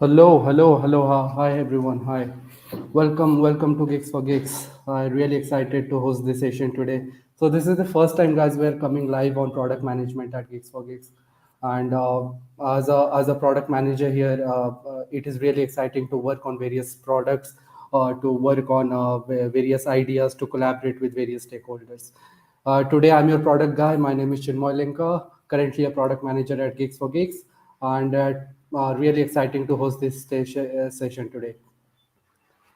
Hi everyone. Hi, welcome to Geeks for Geeks. I'm really excited to host this session today. So this is the first time, guys, we're coming live on product management at Geeks for Geeks, and as a product manager here, it is really exciting to work on various products, to work on various ideas, to collaborate with various stakeholders. Today, I'm your product guy. My name is Chinmoy Linka, currently a product manager at Geeks for Geeks, and really exciting to host this session today.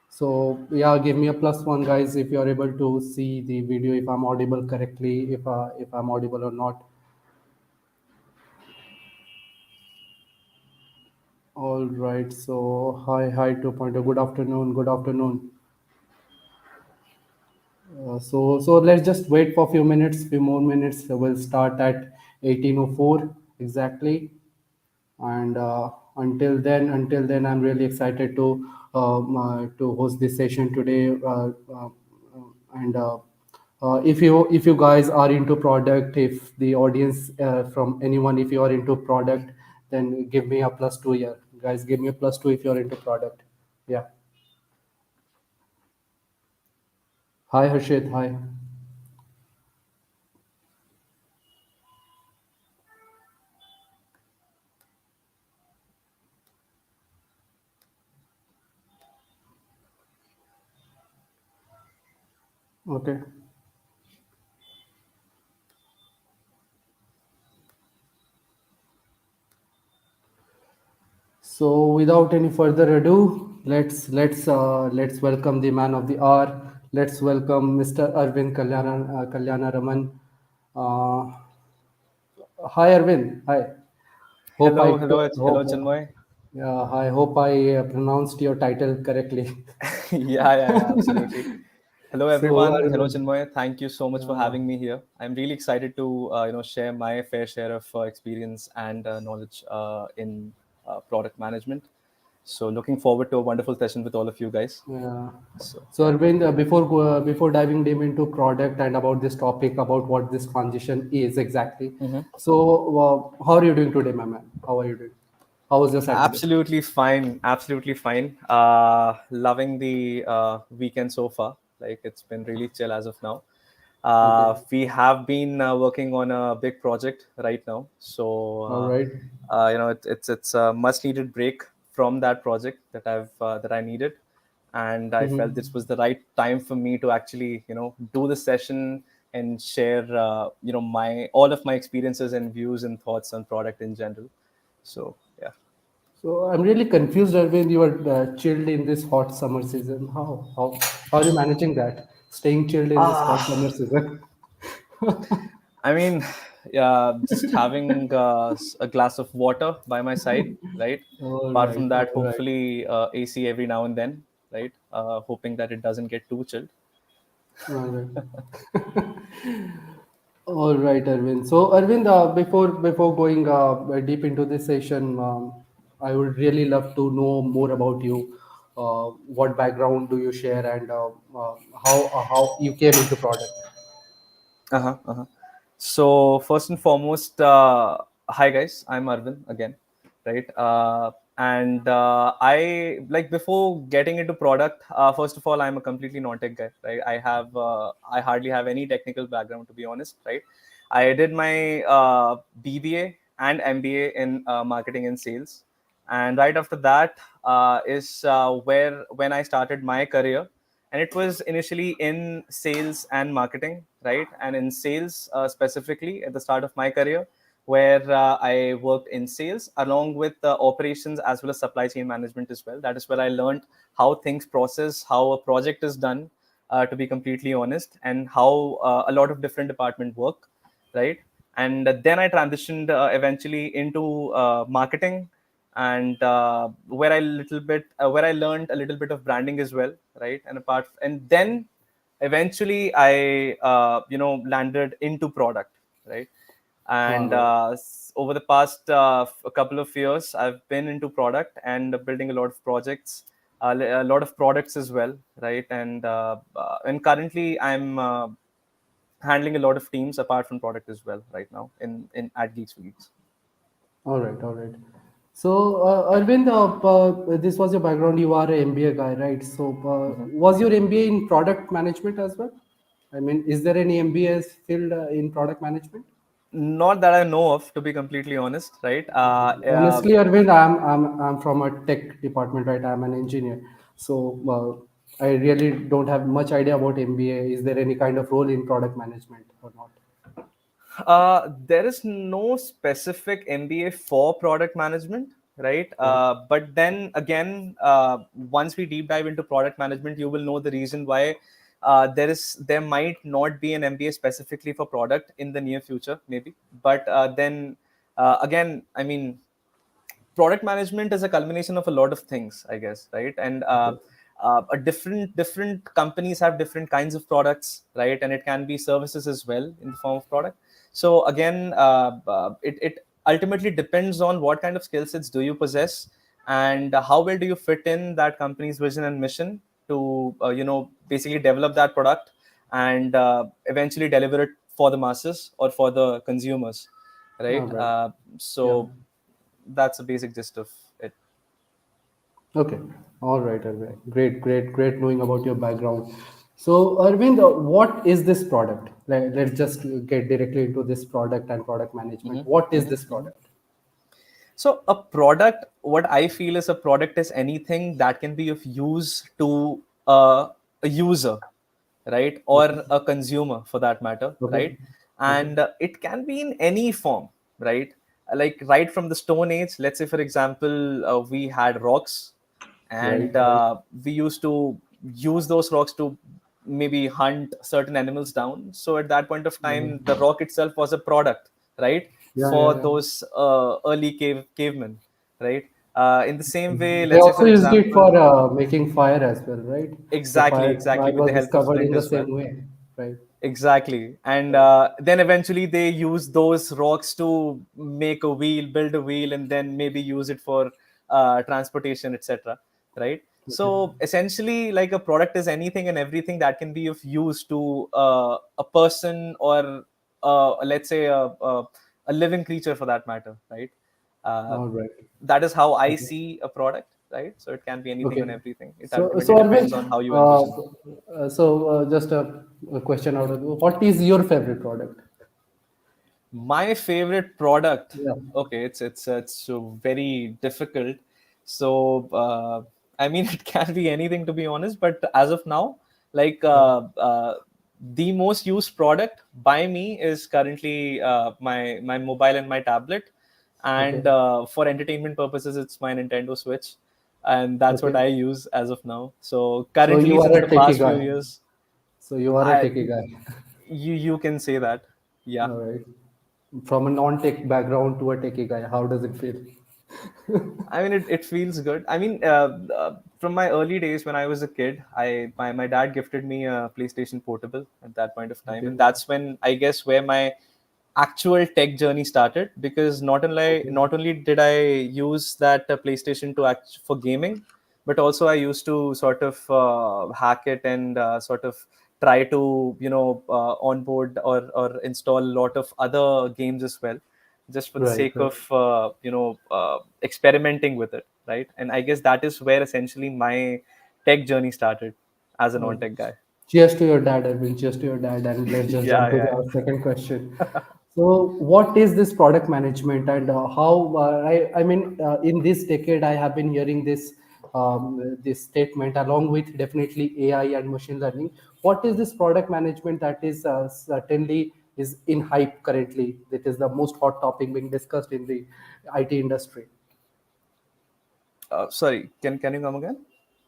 So yeah, give me a plus one, guys, if you are able to see the video, if I'm audible correctly, if I'm audible or not. All right. So hi 2.0. Good afternoon. Good afternoon. So let's just wait for a few minutes, few more minutes. We'll start at 18:04 exactly. And until then, I'm really excited to host this session today. And If you guys are into product, if the audience from anyone, if you are into product, then give me a plus two here, guys. Give me a plus two if you're into product. Yeah. Hi Harshit. Hi. Okay. So without any further ado, let's welcome the man of the hour. Let's welcome Mr. Arvind Kalyanaraman. Uh, Hi Arvind. Hi. Hope I Hello, hope Chinmoy. I hope I pronounced your title correctly. Yeah, absolutely. Hello, So everyone. Hello, Arvind, Chinmoy. Thank you so much for uh, having me here. I'm really excited to, share my fair share of experience and knowledge in product management. So, looking forward to a wonderful session with all of you guys. yeah. So, So yeah. Arvind, before diving deep into product and about this topic, about what this transition is exactly. Mhm. So how are you doing today, my man? How are you doing? How was your Saturday? Absolutely fine. Absolutely fine. Loving the weekend so far. Like it's been really chill as of now. Okay. We have been working on a big project right now, so All right. it's a much needed break from that project that I needed, and I felt Mm-hmm. this was the right time for me to actually do the session and share my all of my experiences and views and thoughts on product in general. So yeah. So I'm really confused, Arvind. You are chilled in this hot summer season. How are you managing that? Staying chilled in this hot summer Ah, season. I mean, yeah, just having a glass of water by my side, right? All Apart from right. that, All right. hopefully AC every now and then, right? Hoping that it doesn't get too chilled. All right. All right, Arvind. So, Arvind, before going deep into this session, I would really love to know more about you. What background do you share, and how you came into product? Uh-huh, uh-huh. So first and foremost, hi guys, I'm Arvind again, right? And I like before getting into product. First of all, I'm a completely non-tech guy, right? I hardly have any technical background to be honest, right? I did my BBA and MBA in marketing and sales, and right after that is where when I started my career, and it was initially in sales and marketing, right? And in sales specifically at the start of my career, where I worked in sales along with operations as well as supply chain management as well. That is where I learned how things process, how a project is done, to be completely honest, and how a lot of different departments work, right? And then I transitioned eventually into marketing, and where I learned a little bit of branding as well, right? And then eventually I landed into product, right? All And right. over the past a couple of years, I've been into product and building a lot of projects, a lot of products as well, right? And currently I'm handling a lot of teams apart from product as well right now in at Geeks for Geeks. All right. All right. So, Arvind, this was your background. You are an MBA guy, right? So, Mhm. was your MBA in product management as well? I mean, is there any MBA field in product management? Not that I know of, to be completely honest, right? Honestly, Arvind, I'm from a tech department, right? I'm an engineer, so I really don't have much idea about MBA. Is there any kind of role in product management or not? There is no specific MBA for product management, right? Right. But then again, once we deep dive into product management, you will know the reason why there might not be an MBA specifically for product in the near future, maybe. But then again, I mean, product management is a culmination of a lot of things, I guess, right? And Okay. a different companies have different kinds of products, right? And it can be services as well in the form of product. So again, it ultimately depends on what kind of skill sets do you possess, and how well do you fit in that company's vision and mission to basically develop that product and eventually deliver it for the masses or for the consumers, All right? right. Yeah. So that's a basic gist of it. Okay. All right, Arvind. Right. Great knowing about your background. So, Arvind, what is this product? Let's just get directly into this product and product management. What is this product? So a product, what I feel is a product is anything that can be of use to a user, right, Okay. or a consumer for that matter, Okay. right? Okay. And it can be in any form, right? Like right from the Stone Age. Let's say, for example, we had rocks, Right. and Right. we used to use those rocks to maybe hunt certain animals down. So at that point of time, the rock itself was a product, right, Yeah. Yeah. for Yeah. those early cavemen, right? In the same way, They let's say, also for used it example, for making fire as well, right? So exactly fire with the was help of discovered in flint the as well. same way, right? Exactly. And Right. then eventually they use those rocks to make a wheel, build a wheel, and then maybe use it for transportation, etc. Right. Okay. So essentially, like a product is anything and everything that can be of use to a person or let's say a living creature for that matter, right? Uh, All right. that is how I Okay. see a product, right? So it can be anything and Okay. everything. It So ultimately Arvind, depends on how you envision it. just a question out of what is your favorite product? My favorite product. Yeah. Okay, it's very difficult. So I mean, it can be anything to be honest. But as of now, like Yeah. the most used product by me is currently my mobile and my tablet, and Okay. for entertainment purposes, it's my Nintendo Switch, and that's what Okay. I use as of now. So So currently, you are since a the techie past few guy. years, So you are a I techie guy. you can say that, yeah. All right. From a non-tech background to a techie guy, how does it feel? I mean, it feels good. I mean, from my early days when I was a kid, my dad gifted me a PlayStation Portable at that point of time, Okay. and that's when I guess where my actual tech journey started. Because Okay. not only did I use that PlayStation to act for gaming, but also I used to sort of hack it and sort of try to onboard or install a lot of other games as well, just for the Right. sake Right. of experimenting with it, right? And I guess that is where essentially my tech journey started as a Oh, non-tech guy. cheers to your dad, Arvind. Cheers to your dad. And let's just Yeah, jump to yeah, the second question. So, what is this product management, and how? I mean, in this decade, I have been hearing this statement along with definitely AI and machine learning. What is this product management that is certainly is in hype currently? That is the most hot topic being discussed in the IT industry. sorry, can you come again?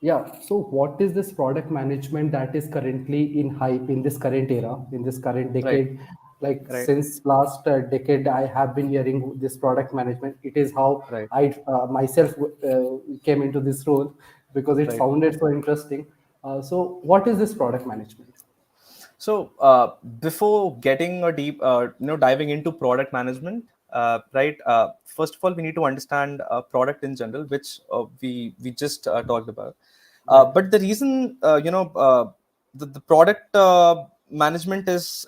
Yeah. So, what is this product management that is currently in hype in this current era, in this current Right, decade? Like right, since last decade, I have been hearing this product management. It is how right, I myself came into this role because it right. sounded so interesting. So, what is this product management? So before getting a deep, diving into product management, right? First of all, we need to understand product in general, which we just talked about. Right. But the reason, the product management is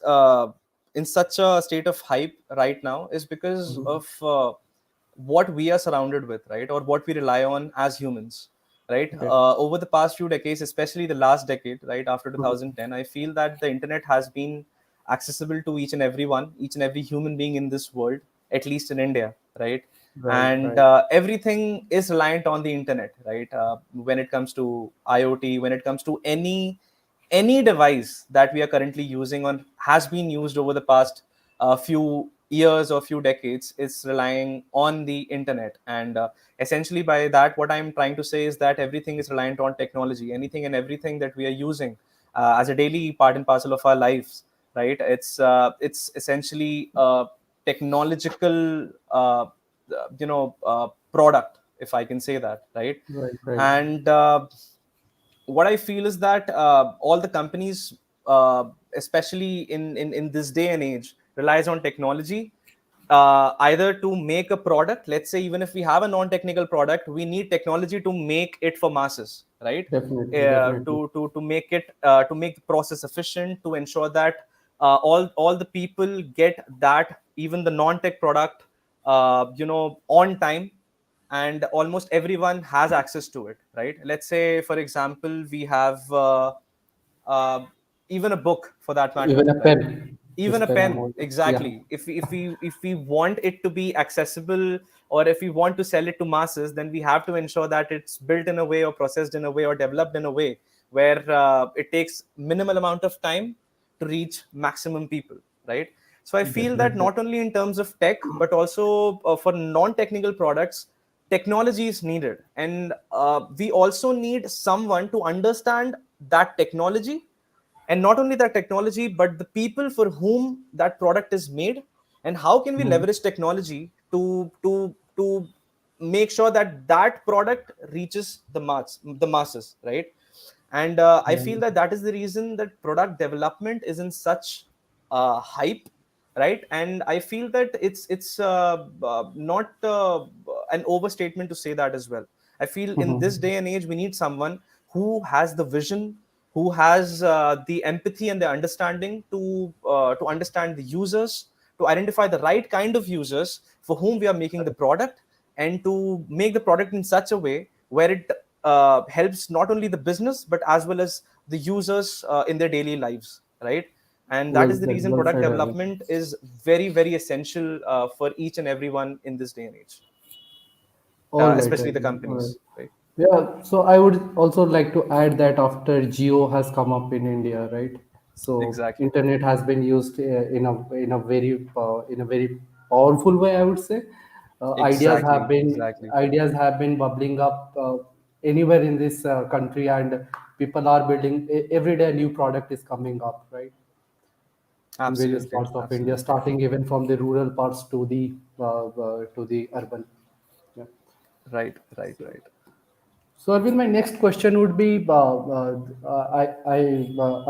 in such a state of hype right now is because of what we are surrounded with, right, or what we rely on as humans, right? Right. Over the past few decades, especially the last decade, right after Mhm. 2010, I feel that the internet has been accessible to each and every one, each and every human being in this world, at least in India, right? Right. And Right. everything is reliant on the internet, right? When it comes to IoT, when it comes to any device that we are currently using on has been used over the past few years or few decades is relying on the internet. And essentially by that, what I'm trying to say is that everything is reliant on technology. Anything and everything that we are using as a daily part and parcel of our lives, right? It's essentially a technological product, if I can say that, right? Right. Right. And what I feel is that all the companies, especially in this day and age, relies on technology, either to make a product. Let's say even if we have a non-technical product, we need technology to make it for masses, right? Definitely. Definitely. To make it to make the process efficient, to ensure that all the people get that, even the non-tech product, on time, and almost everyone has access to it, right? Let's say for example we have uh, even a book for that matter, Even a right? pen. This Even a pen I'm pen, holding. Yeah. exactly. If we want it to be accessible, or if we want to sell it to masses, then we have to ensure that it's built in a way, or processed in a way, or developed in a way where it takes minimal amount of time to reach maximum people, right? So I feel that Definitely. not only in terms of tech, but also for non-technical products, technology is needed. And we also need someone to understand that technology, and not only that technology, but the people for whom that product is made, and how can we Mhm. leverage technology to make sure that that product reaches the masses, right? And I Yeah. feel that that is the reason that product development is in such hype, right? And I feel that it's not an overstatement to say that as well. I feel in this Mhm. day and age we need someone who has the vision, who has the empathy and the understanding to understand the users, to identify the right kind of users for whom we are making the product, and to make the product in such a way where it helps not only the business but as well as the users in their daily lives, right? And that Well is the said. reason Well product said, Arvind. development is very very essential for each and everyone in this day and age, All right, especially the Arvind. All right. companies, right? Yeah, so I would also like to add that after Geo has come up in India, right? So Exactly, internet has been used in a very powerful way, I would say. exactly, exactly. Ideas have been bubbling up anywhere in this country, and people are building every day. A new product is coming up, right? In various Absolutely, parts of India, absolutely. starting even from the rural parts to the urban. Yeah. Right, right, right. So, Arvind, my next question would be: I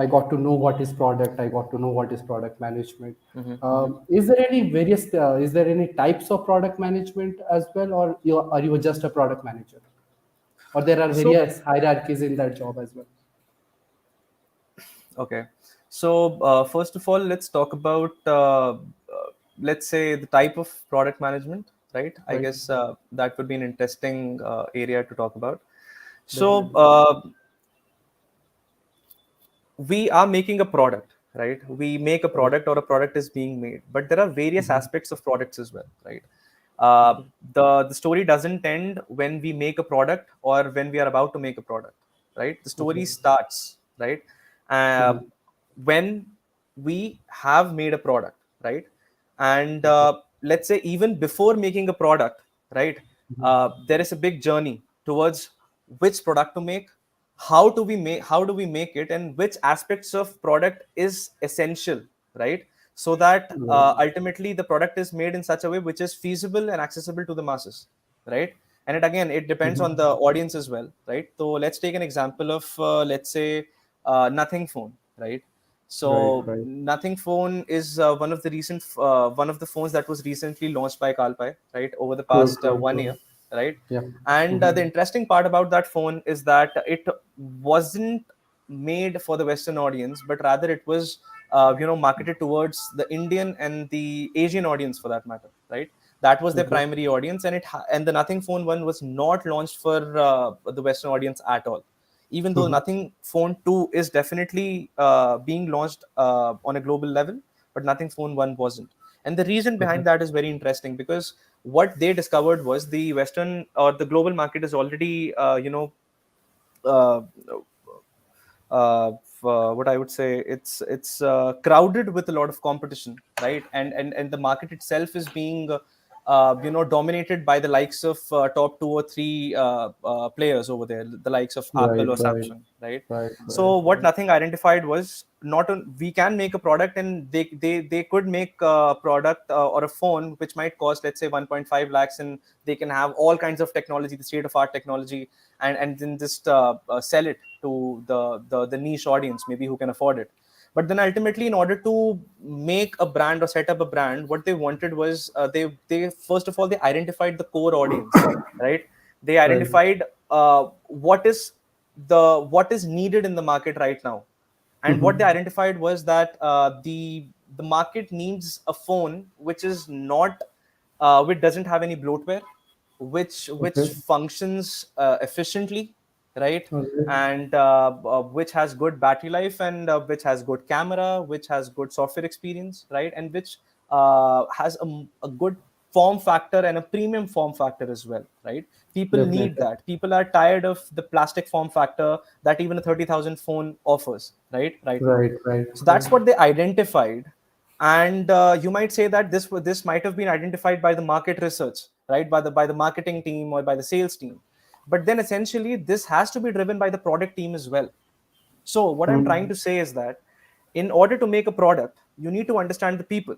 got to know what is product. I got to know what is product management. Hmm, hmm. Is there any various? Is there any types of product management as well, or are you just a product manager, or there are So, various hierarchies in that job as well? okay. So, first of all, let's talk about, let's say, the type of product management, right? I Right, guess that would be an interesting area to talk about. So, definitely. we are making a product, right? We make a Right. product, or a product is being made, but there are various Mhm. aspects of products as well, right? uh, Okay. the story doesn't end when we make a product or when we are about to make a product, right? The story Okay. starts, right, uh, Mhm. when we have made a product, right? And Okay. let's say even before making a product, right, Mhm. there is a big journey towards which product to make, how do we make it, and which aspects of product is essential, right? So that Right. ultimately the product is made in such a way which is feasible and accessible to the masses, right? And it again, it depends on the Mhm. audience as well, right? So let's take an example of let's say nothing phone, right? Right. So Right. nothing phone is one of the phones that was recently launched by Kalpai, right, over the True. past True. 1 year, True. right? Yeah. And the Mhm. interesting part about that phone is that it wasn't made for the Western audience, but rather it was marketed towards the Indian and the Asian audience for that matter, right? That was their Okay. primary audience, and the Nothing Phone 1 was not launched for the Western audience at all. Even though Mm-hmm. Nothing Phone 2 is definitely being launched on a global level, but Nothing Phone 1 wasn't. And the reason Okay. behind that is very interesting, because what they discovered was the Western or the global market is already, uh, what I would say, it's crowded with a lot of competition, right? And the market itself is being dominated by the likes of top 2 or 3 players over there, the likes of Right. Apple or Right. Samsung, right? Right. Right. So what Right. Nothing identified was, we can make a product, and they could make a product or a phone which might cost, let's say, 1.5 lakhs, and they can have all kinds of technology, the state of art technology, and then just sell it to the niche audience, maybe who can afford it. But then ultimately, in order to make a brand or set up a brand, what they wanted was, they first of all, they identified the core audience, right? They Right. identified what is needed in the market right now. And what they Mm-hmm. identified was that the market needs a phone which is not which doesn't have any bloatware, which Okay. functions efficiently, right? Okay. And which has good battery life, and which has good camera, which has good software experience, right? And which has a good form factor and a premium form factor as well, right? People need Definitely. that. People are tired of the plastic form factor that even a 30,000 phone offers, right now. Right. Right. So Right. that's what they identified. And you might say that this might have been identified by the market research, right? By the marketing team or by the sales team. But then essentially this has to be driven by the product team as well. So what I'm trying Mm. to say is that in order to make a product, you need to understand the people.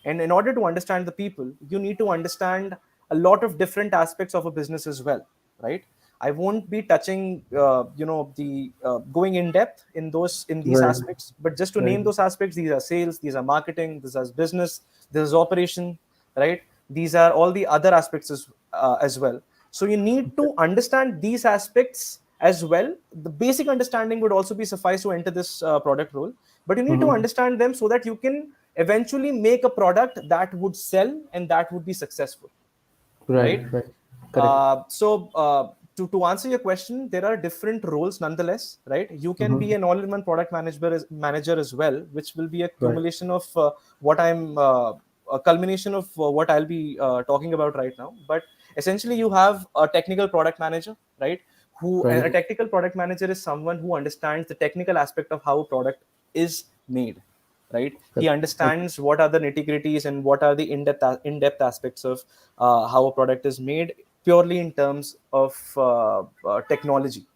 And in order to understand the people, you need to understand a lot of different aspects of a business as well, right? I won't be touching, the going in depth in these Right. aspects, but just to Right. name those aspects, these are sales, these are marketing, this is business, this is operation, right? These are all the other aspects as well. So you need to understand these aspects as well. The basic understanding would also be suffice to enter this product role, but you need to Mm-hmm. understand them so that you can eventually make a product that would sell and that would be successful, Right. right? Right. Correct. To answer your question, there are different roles nonetheless, right? You can be Mm-hmm. an all-in-one product manager as well, which will be a Right. accumulation of what I'm a culmination of what I'll be talking about right now. But essentially, you have a technical product manager, right? Who and Right. a technical product manager is someone who understands the technical aspect of how a product is made, right? He Correct. Okay. understands what are the nitty-gritties and what are the in-depth aspects of how a product is made, purely in terms of technology,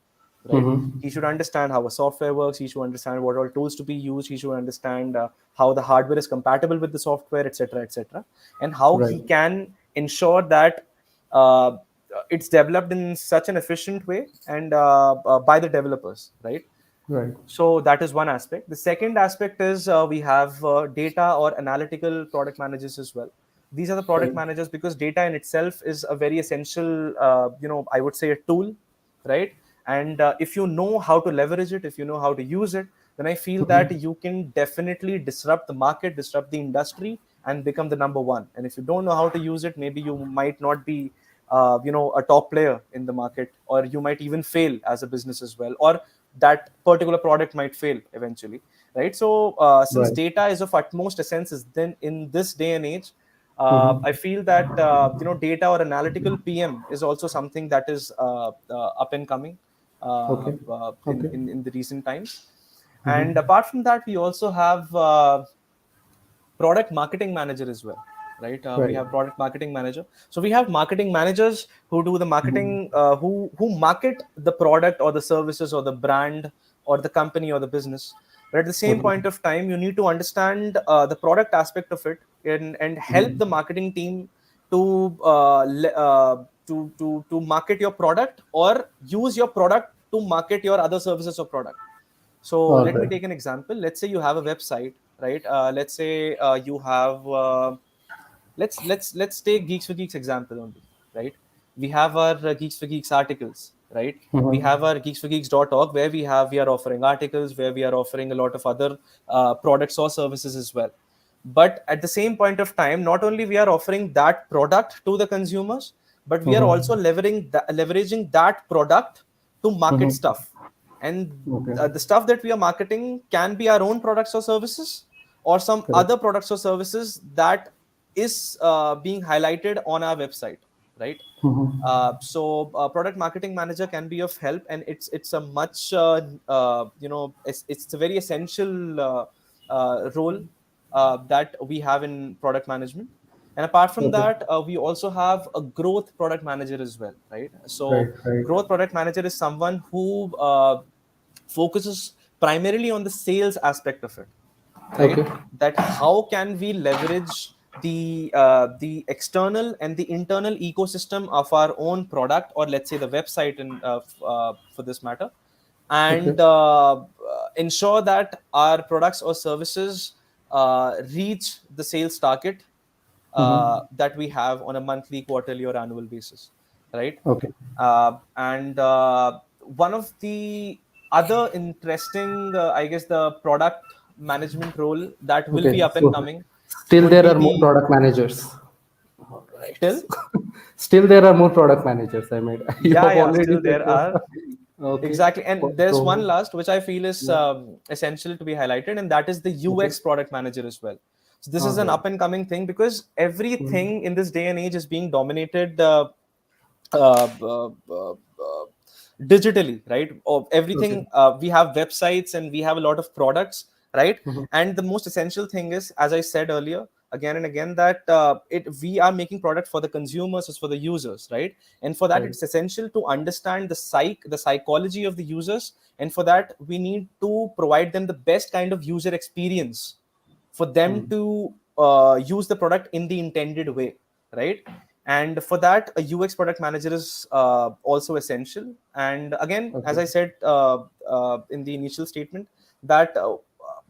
right? Mm-hmm. He should understand how a software works. He should understand what all tools to be used. He should understand how the hardware is compatible with the software, etc., etc., and how Right. he can ensure that uh, it's developed in such an efficient way and by the developers, right? Right. So that is one aspect. The second aspect is we have data or analytical product managers as well. These are the product Right. managers because data in itself is a very essential, I would say, a tool, right? And if you know how to leverage it, if you know how to use it, then I feel that Mm-hmm. you can definitely disrupt the market, disrupt the industry, and become the number one. And if you don't know how to use it, maybe you might not be, a top player in the market, or you might even fail as a business as well, or that particular product might fail eventually, right? So since Right. data is of utmost essence, is then in this day and age, Mm-hmm. I feel that data or analytical PM is also something that is up and coming Okay. Okay. in the recent times. And Mm-hmm. apart from that, we also have product marketing manager as well, right? We Right. have product marketing manager. So we have marketing managers who do the Mm-hmm. marketing, who market the product or the services or the brand or the company or the business. But at the same Okay. point of time, you need to understand the product aspect of it, and help Mm-hmm. the marketing team to to market your product, or use your product to market your other services or product. So All let me right. take an example. Let's say you have a website, right? Let's say you have let's take Geeks for Geeks example only, right? We have our Geeks for Geeks articles, right? We Mm-hmm. have our geeksforgeeks.org, where we are offering articles, where we are offering a lot of other products or services as well. but at the same point of time, not only we are offering that product to the consumers, but we are also Mm-hmm. leveraging that product to market Mm-hmm. stuff. And Okay. the stuff that we are marketing can be our own products or services, or some Correct. other products or services that is being highlighted on our website, right? Mm-hmm. So product marketing manager can be of help, and it's a much it's a very essential role that we have in product management. And apart from Okay. that, we also have a growth product manager as well, right? So Right. Right. growth product manager is someone who focuses primarily on the sales aspect of it, right? Okay. That how can we leverage the external and the internal ecosystem of our own product, or let's say the website, and for this matter, Okay. and ensure that our products or services reach the sales target Mm-hmm. that we have on a monthly, quarterly, or annual basis, right? Okay. And one of the other interesting, I guess, the product management role that will be Okay. up and So coming still would there be are more the product managers. All right. till. Still there are more product managers. I mean, you Yeah, have yeah, already still said there so. are. Okay. Exactly. And there's one So last which I feel is yeah. essential to be highlighted, and that is the Okay. UX product manager as well. So this All is an right. up and coming thing, because Mm-hmm. everything in this day and age is being dominated digitally, right? Of Okay. everything, we have websites and we have a lot of products, right? Mm-hmm. And the most essential thing is, as I said earlier, again and again, that it we are making product for the consumers, is for the users, right? And for that, Right. it's essential to understand the psychology of the users, and for that we need to provide them the best kind of user experience for them Mm. to use the product in the intended way, right? And for that, a UX product manager is also essential. And again, as Okay. I said in the initial statement, that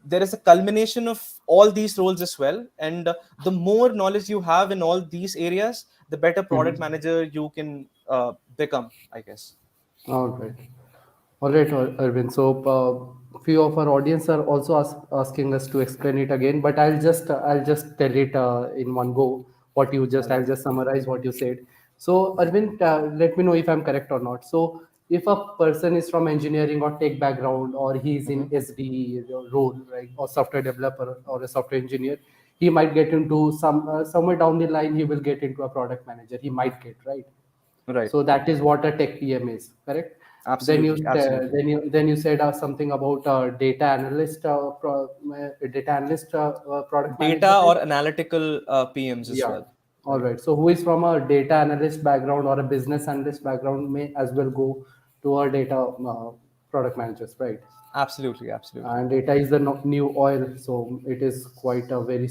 there is a culmination of all these roles as well. And the more knowledge you have in all these areas, the better product Mm-hmm. manager you can become, I guess. All right. All right, Arvind. So, few of our audience are also asking us to explain it again, but I'll just tell it in one go. What you All just right. I'll just summarize what you said. So, Arvind, let me know if I'm correct or not. So, if a person is from engineering or tech background, or he's in Hmm. SD role, right, or software developer or a software engineer, he might get into somewhere down the line. He will get into a product manager. He might get right. Right. So that is what a tech PM is, correct? Then you Absolutely. uh, Absolutely. then you said something about data analyst product manager, Data right? or analytical PMs as Yeah. well. All Right. right. So who is from a data analyst background or a business analyst background may as well go to a data product managers, right? Absolutely. Absolutely. And data is the new oil, so it is quite a very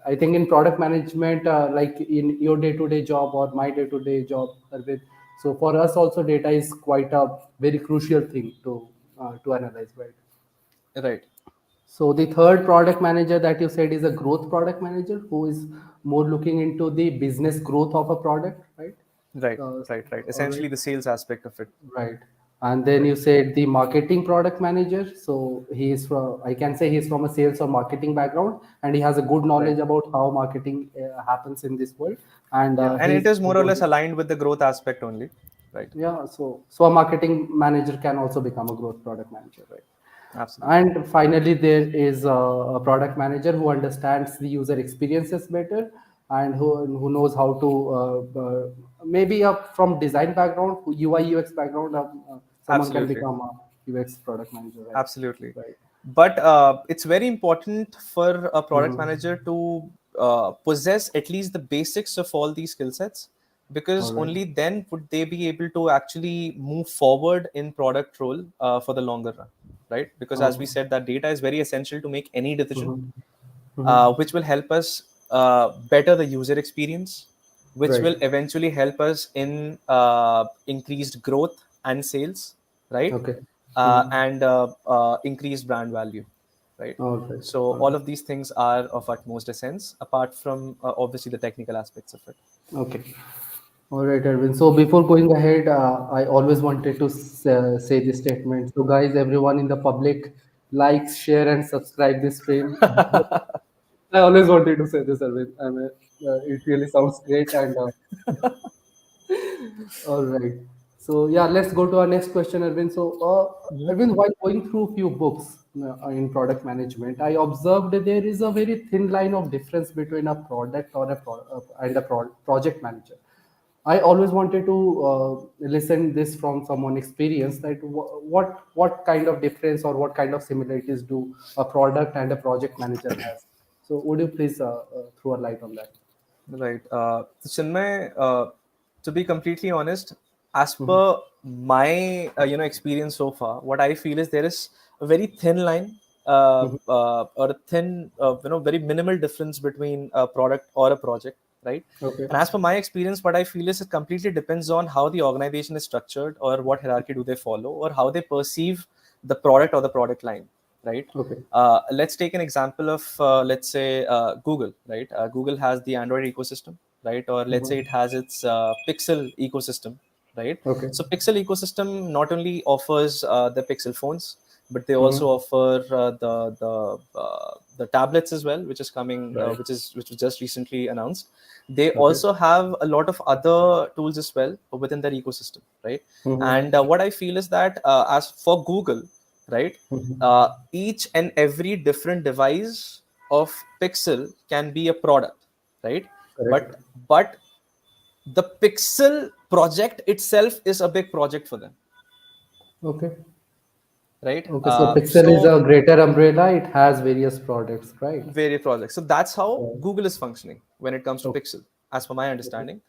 I think in product management, like in your day-to-day job or my day-to-day job, Arvind, so for us also data is quite a very crucial thing to analyze, right? Right. So the third product manager that you said is a growth product manager who is more looking into the business growth of a product, right? Right. uh, Right. Right. all right. Essentially, the sales aspect of it. Right. And then Right. you said the marketing product manager. So he is from, I can say he's from a sales or marketing background, and he has a good Right. knowledge about how marketing happens in this world. And Yeah. And it he's is more or less good. aligned with the growth aspect only. Right. Yeah. So a marketing manager can also become a growth product manager, right? Absolutely. And finally, there is a product manager who understands the user experiences better, and who knows how to maybe from design background, UI UX background, someone can Absolutely. become a UX product manager, right? Absolutely. Right. But it's very important for a product Mm-hmm. manager to possess at least the basics of all these skill sets, All because right. only then would they be able to actually move forward in product role for the longer run, right? Because as we Okay. said, that data is very essential to make any decision, Mm-hmm. Mm-hmm. which will help us better the user experience, which Right. will eventually help us in increased growth and sales, right? Okay. Mm-hmm. And increased brand value, right? All right. So All all right. of these things are of utmost essence, apart from obviously the technical aspects of it. Okay. All right, Erwin. So before going ahead, I always wanted to say this statement. So, guys, everyone in the public, like, share, and subscribe this stream. I always wanted to say this, Arvind. I mean, it really sounds great. And all right. So yeah, let's go to our next question, Arvind. So, Arvind, while going through few books in product management, I observed that there is a very thin line of difference between a product or and a project manager. I always wanted to listen this from someone experienced that what kind of difference or what kind of similarities do a product and a project manager has. So would you please throw a light on that? Right. So Chinmay, to be completely honest, as Mhm. per my experience so far, what I feel is there is a very thin line, Mhm. or a thin, very minimal difference between a product or a project, right? Okay. And as per my experience, what I feel is it completely depends on how the organization is structured, or what hierarchy do they follow, or how they perceive the product or the product line, right? Okay. Let's take an example of, let's say, Google, right? Google has the Android ecosystem, right? Or let's say Mhm. it has its Pixel ecosystem, right? Okay. So Pixel ecosystem not only offers the Pixel phones, but they also Mhm. offer the tablets as well, which is coming, Right. which was just recently announced. They Okay. also have a lot of other tools as well within their ecosystem, right? Mhm. And what I feel is that, as for Google, right, Mhm. each and every different device of Pixel can be a product, right? Correct. But the Pixel project itself is a big project for them, Okay. right? Okay. So Pixel is So a greater umbrella. It has various products, right? various projects. So that's how Right. Google is functioning when it comes to Okay. Pixel, as per my Okay. understanding.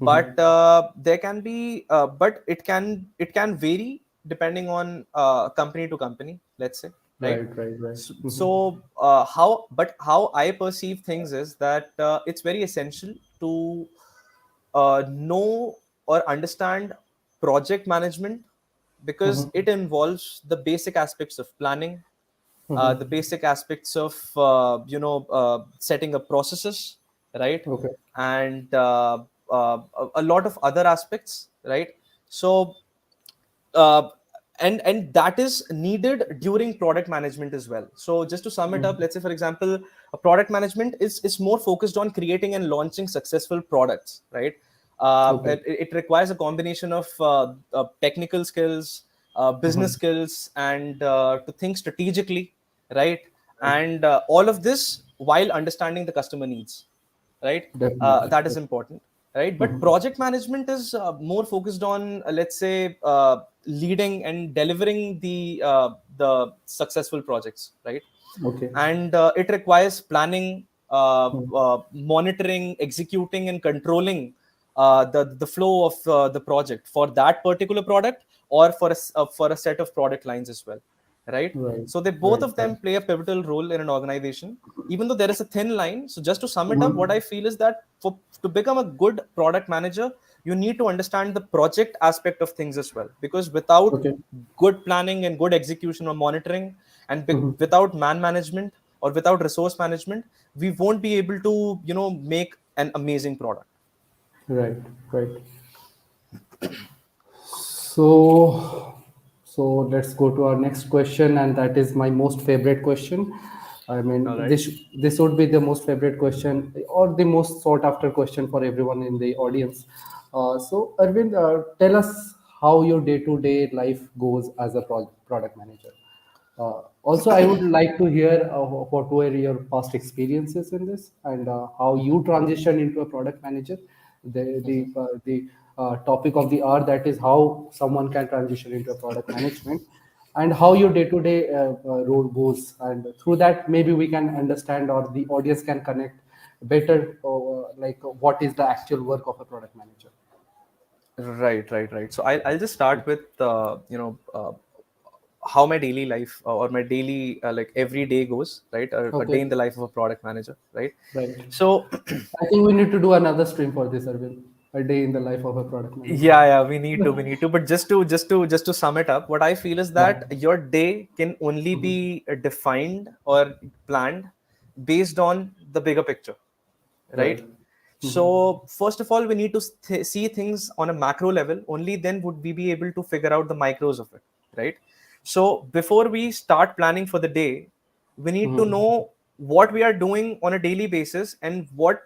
But Mhm. there can be, but it can vary depending on company to company, let's say, right? Right. Right. Right. Mhm. So how I perceive things is that it's very essential to know or understand project management, because Mhm. it involves the basic aspects of planning, the Mhm. basic aspects of setting up processes, right? Okay. And a lot of other aspects, right? So uh, and that is needed during product management as well. So just to sum it up, Mhm. let's say, for example, a product management is more focused on creating and launching successful products, right? Okay. It requires a combination of technical skills, business Mhm. skills, and to think strategically, right? Right. And all of this while understanding the customer needs, right? Definitely. That is important, right? But Mhm. project management is more focused on, let's say, leading and delivering the successful projects, right? Okay. And it requires planning, Mhm. monitoring, executing, and controlling the flow of the project for that particular product, or for a set of product lines as well, right? Right. So they both Right. of Right. them play a pivotal role in an organization, even though there is a thin line. So just to sum it up, what I Mhm. feel is that for to become a good product manager, you need to understand the project aspect of things as well, because without Okay. good planning and good execution or monitoring, and Mhm. without man management or without resource management, we won't be able to make an amazing product. Right. Right. So, so let's go to our next question, and that is my most favorite question. I All mean, right. this would be the most favorite question or the most sought after question for everyone in the audience. So, Arvind, tell us how your day to day life goes as a product manager. Also, I would like to hear what were your past experiences in this and how you transition into a product manager. The topic of the hour, that is how someone can transition into a product management, and how your day-to-day role goes. And through that, maybe we can understand or the audience can connect better, like what is the actual work of a product manager. Right. So I'll just start with how my daily life, or my daily, like, every day goes, right? A day Okay, in the life of a product manager, right? right. So I think we need to do another stream for this, Arvind. A day in the life of a product manager. yeah, we need to, but just to sum it up, what I feel is Yeah. that your day can only Mhm. be defined or planned based on the bigger picture, Right. right? Mhm. So first of all, we need to see things on a macro level. Only then would we be able to figure out the micros of it, right? So before we start planning for the day, we need to Mhm. know what we are doing on a daily basis and what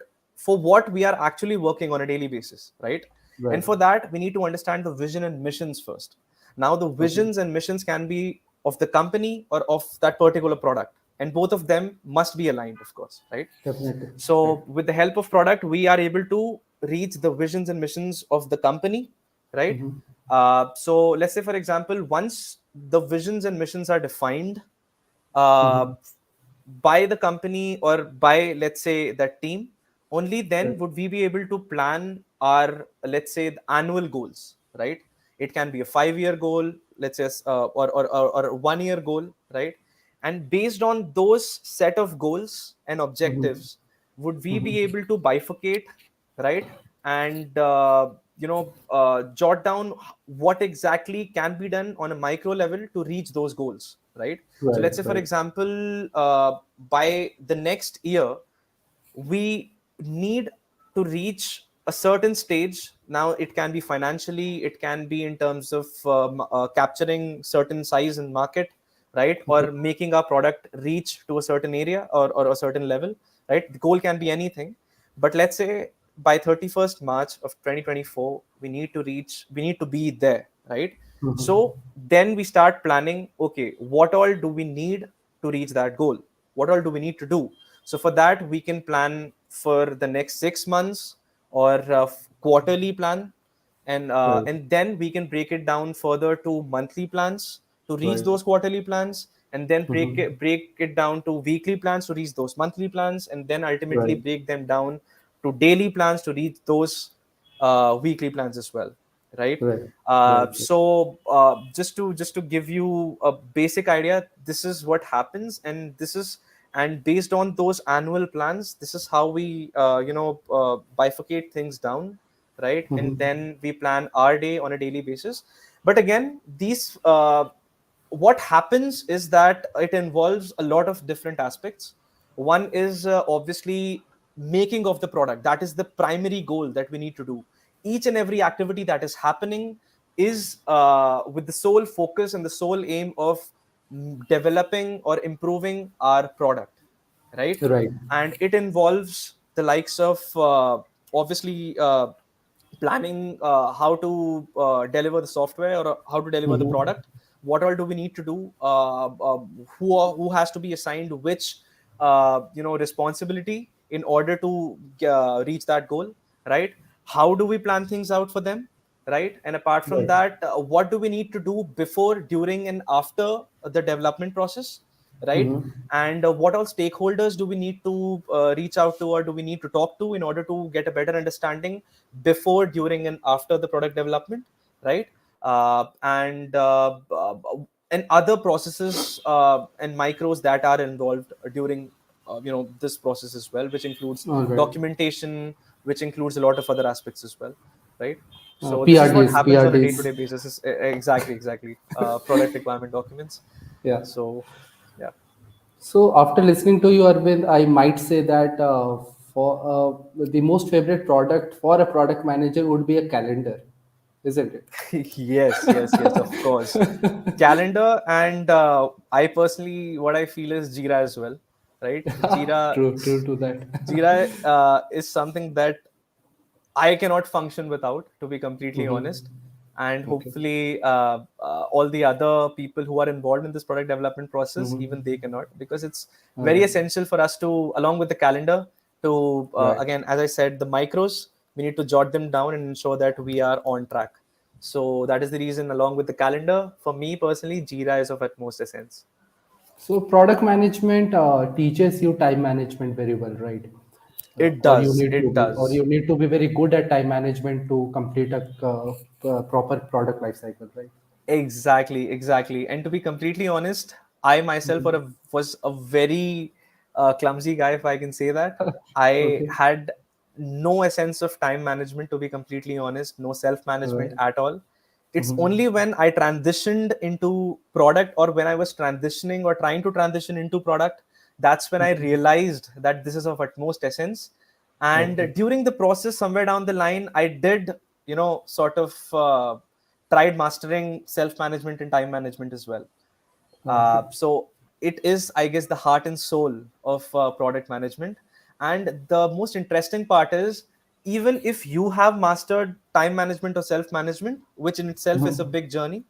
we are actually working on a daily basis, right? Right. And for that, we need to understand the vision and missions first. Now, the Okay. visions and missions can be of the company or of that particular product, and both of them must be aligned, of course, right? Definitely. Right. So, with the help of product, we are able to reach the visions and missions of the company, right? Mm-hmm. So, let's say, for example, once the visions and missions are defined, uh, Mm-hmm. by the company or by, let's say, that team, only then Right. would we be able to plan our, let's say, the annual goals, right? It can be a 5-year goal, let's say, or 1-year goal, right? And based on those set of goals and Mm-hmm. objectives, would we be Mm-hmm. able to bifurcate, right? And jot down what exactly can be done on a micro level to reach those goals, right? So Right. let's say, for Right. example, by the next year, we need to reach a certain stage. Now, it can be financially, it can be in terms of capturing certain size in market, right? Or making our product reach to a certain area, or a certain level, right? The goal can be anything. But let's say by 31st March of 2024, we need to be there, right? Mm-hmm. So then we start planning, okay, what all do we need to reach that goal? What all do we need to do? So for that, we can plan for the next 6 months, or quarterly plan, Right. and then we can break it down further to monthly plans to reach Right. those quarterly plans, and then Mm-hmm. break it down to weekly plans to reach those monthly plans, and then ultimately Right. break them down to daily plans to reach those weekly plans as well, right? Right. Right. Just to give you a basic idea, this is what happens, and based on those annual plans, this is how we bifurcate things down, right? And Mm-hmm. then we plan our day on a daily basis. But again, these what happens is that it involves a lot of different aspects. One is obviously making of the product. That is the primary goal that we need to do. Each and every activity that is happening is with the sole focus and the sole aim of developing or improving our product, right? Right. And it involves the likes of obviously planning how to deliver the software, or how to deliver the Mm-hmm. product. What all do we need to do? Who has to be assigned which responsibility in order to reach that goal, right? How do we plan things out for them, right? And apart from Right. that, what do we need to do before, during, and after the development process, right? Mm-hmm. And what all stakeholders do we need to reach out to, or do we need to talk to, in order to get a better understanding before, during, and after the product development, right? And other processes and micros that are involved during this process as well, which includes All right. documentation, which includes a lot of other aspects as well, right? So this is what PRDs. happens on a PRDs. day-to-day basis. Exactly, product requirement documents. Yeah. So yeah. So after listening to you, Arvind, I might say that for the most favorite product for a product manager would be a calendar, isn't it? Yes, of course. Calendar, and I personally, what I feel is Jira as well, right? True. True to that. Jira is something that I cannot function without, to be completely Mm-hmm. honest. And Okay. hopefully, all the other people who are involved in this product development process, even Mm-hmm. they cannot, because it's All very right. essential for us to, along with the calendar, to Right. again, as I said, the micros, we need to jot them down and ensure that we are on track. So that is the reason, along with the calendar, for me personally, Jira is of utmost essence. So product management teaches you time management very well, right? It Or you does. need to It be, or does. you need to be very good at time management to complete a proper product life cycle, right? Exactly. And to be completely honest, I myself Mhm. was a very clumsy guy, if I can say that. I Okay. had no essence of time management, to be completely honest, no self management Right. at all. It's Mhm. only when I transitioned into product, or when I was transitioning or trying to transition into product, that's when I realized that this is of utmost essence. And Okay. during the process, somewhere down the line, I did, sort of tried mastering self management and time management as well. Okay. So it is, I guess, the heart and soul of product management. And the most interesting part is, even if you have mastered time management or self management, which in itself is a Mhm. big journey,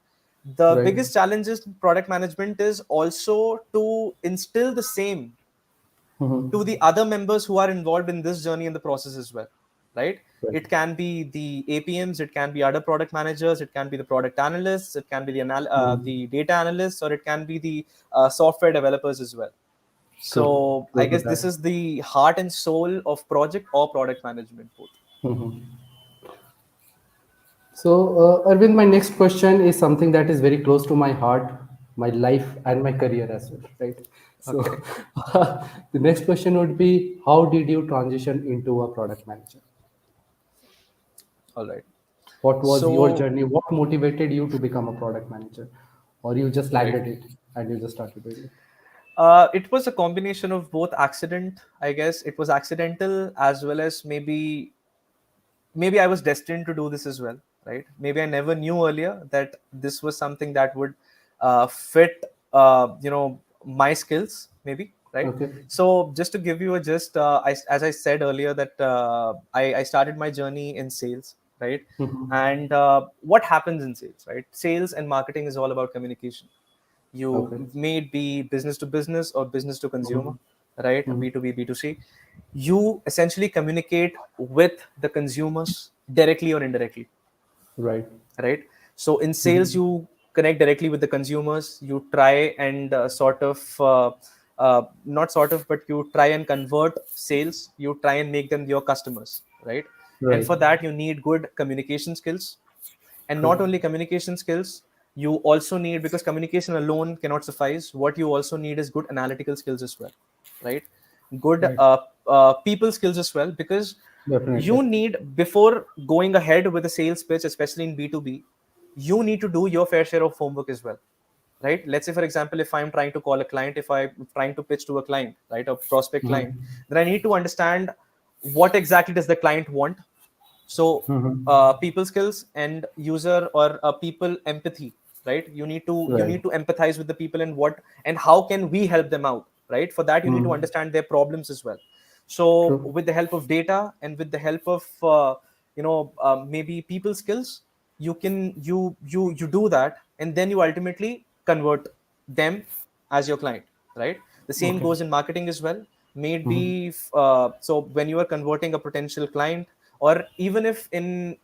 the Right. biggest challenge is product management is also to instill the same to Mhm. the other members who are involved in this journey in the process as well, right? Right. It can be the APMs, it can be other product managers, it can be the product analysts, it can be Mhm. the data analysts, or it can be the software developers as well. True. So I True to guess this that. is the heart and soul of project or product management both. Mhm. So, Arvind, my next question is something that is very close to my heart, my life, and my career as well, right? So, Okay. the next question would be, how did you transition into a product manager? All right. What was your So journey? What motivated you to become a product manager? Or you just right. landed it and you just started doing it? It was a combination of both accident, I guess. It was accidental as well as maybe I was destined to do this as well, right? Maybe I never knew earlier that this was something that would fit, my skills, maybe, right? Okay. So just to give you a gist, as I said earlier, that I started my journey in sales, right? Mhm. And what happens in sales, right? Sales and marketing is all about communication. You Okay. may it be business to business or business to consumer, Mhm. right? Mhm. B2B, B2C. You essentially communicate with the consumers directly or indirectly, Right. right? So in sales, Mhm. you connect directly with the consumers. You try and not sort of, but you try and convert sales. You try and make them your customers, right? And Right. for that, you need good communication skills. And not True. only communication skills, you also need, because communication alone cannot suffice, what you also need is good analytical skills as well, right? Good Right. people skills as well, because Definitely. you need, before going ahead with a sales pitch, especially in B2B, you need to do your fair share of homework as well, right? Let's say, for example, if I'm trying to call a client, if I'm trying to pitch to a client, right, a prospect client, Mhm. then I need to understand what exactly does the client want. So Mhm. people skills and user or people empathy, right? You Right. need to empathize with the people, and what and how can we help them out, right? For that, you need to Mhm. understand their problems as well. So True. with the help of data and with the help of maybe people skills, you do that, and then you ultimately convert them as your client, right? The same Okay. goes in marketing as well. Mhm. Maybe so when you are converting a potential client, or even if in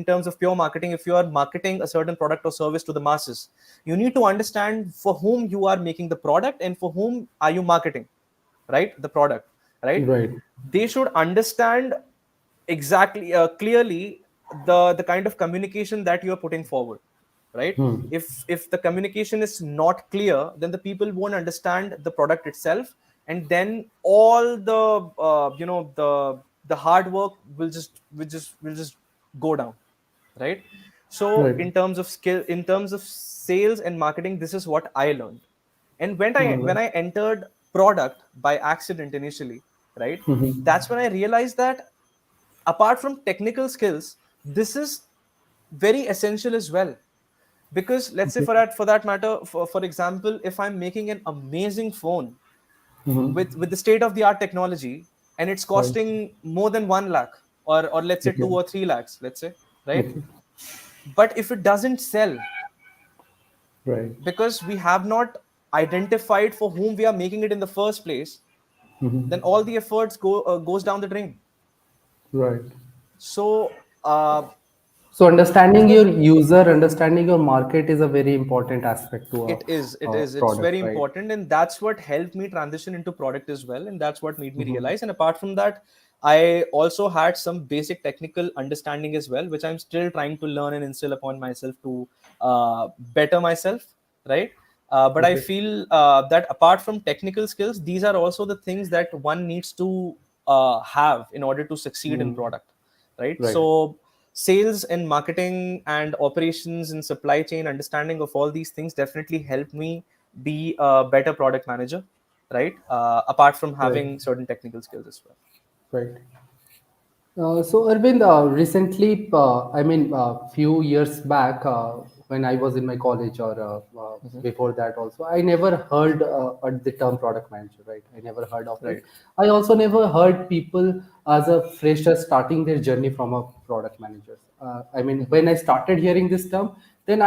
terms of pure marketing, if you are marketing a certain product or service to the masses, you need to understand for whom you are making the product and for whom are you marketing, right, the product, right? Right. They should understand exactly, clearly, the kind of communication that you are putting forward, right? Hmm. If the communication is not clear, then the people won't understand the product itself, and then all the hard work will just go down, right? So Right. in terms of skill, in terms of sales and marketing, this is what I learned. And when Right. I entered product by accident initially, right, Mhm. that's when I realized that apart from technical skills, this is very essential as well. Because let's say, Okay. for that matter, for example, if I'm making an amazing phone Mhm. with the state of the art technology, and it's Right. costing more than 1 lakh, or let's say 2 Okay. or 3 lakhs, let's say, right? Okay. But if it doesn't sell, Right. because we have not identified for whom we are making it in the first place, then Mhm. all the efforts goes down the drain. Right. So So understanding so your user, understanding your market is a very important aspect to it's product, very right? important, and that's what helped me transition into product as well, and that's what made me Mhm. realize. And apart from that, I also had some basic technical understanding as well, which I'm still trying to learn and instill upon myself to better myself, right? But I Okay. feel that apart from technical skills, these are also the things that one needs to have in order to succeed in Mm. product, right? Right. So sales and marketing and operations and supply chain understanding of all these things definitely helped me be a better product manager, right? Apart from Right. having certain technical skills as well. Right. So Arvind, recently, I mean, a few years back, when I was in my college or Mhm. before that also, I never heard the term product manager, right? I never heard of it. Right. I also never heard people as a fresher starting their journey from a product manager. I mean, Mhm. when I started hearing this term, then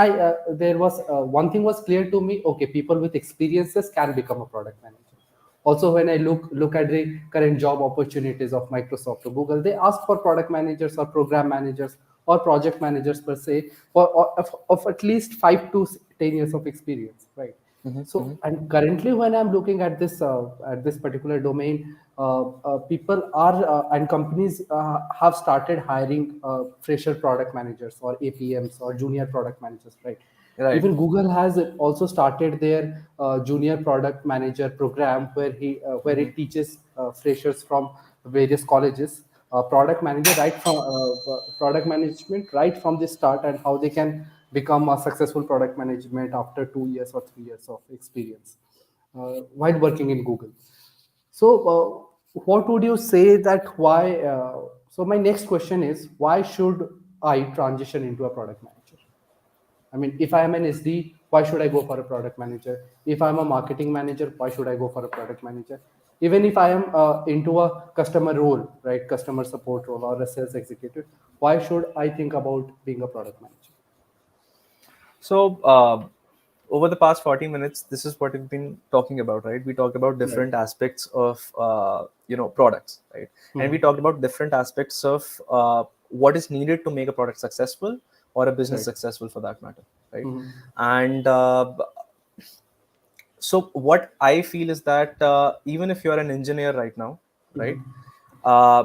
there was one thing was clear to me. Okay, people with experiences can become a product manager. Also, when I look at the current job opportunities of Microsoft or Google, they ask for product managers or program managers or project managers per se of at least 5 to 10 years of experience, right? Mhm. So, Mhm. and currently, when I'm looking at this particular domain, people are and companies have started hiring fresher product managers or APMs or junior product managers, right? Right. Even Google has also started their junior product manager program where Mhm. it teaches freshers from various colleges product management right from the start, and how they can become a successful product management after 2 years or 3 years of experience while working in Google. So, what would you say that why? So, my next question is, why should I transition into a product manager? I mean, if I am an SD, why should I go for a product manager? If I'm a marketing manager, why should I go for a product manager? Even if I am into a customer role, right, customer support role or a sales executive, why should I think about being a product manager? So, over the past 40 minutes, this is what we've been talking about, right? We talked about Right. different aspects of, products, right? And we Hmm. talked about different aspects of what is needed to make a product successful or a business Right. successful for that matter, right? Hmm. And so what I feel is that even if you're an engineer right now, right, uh,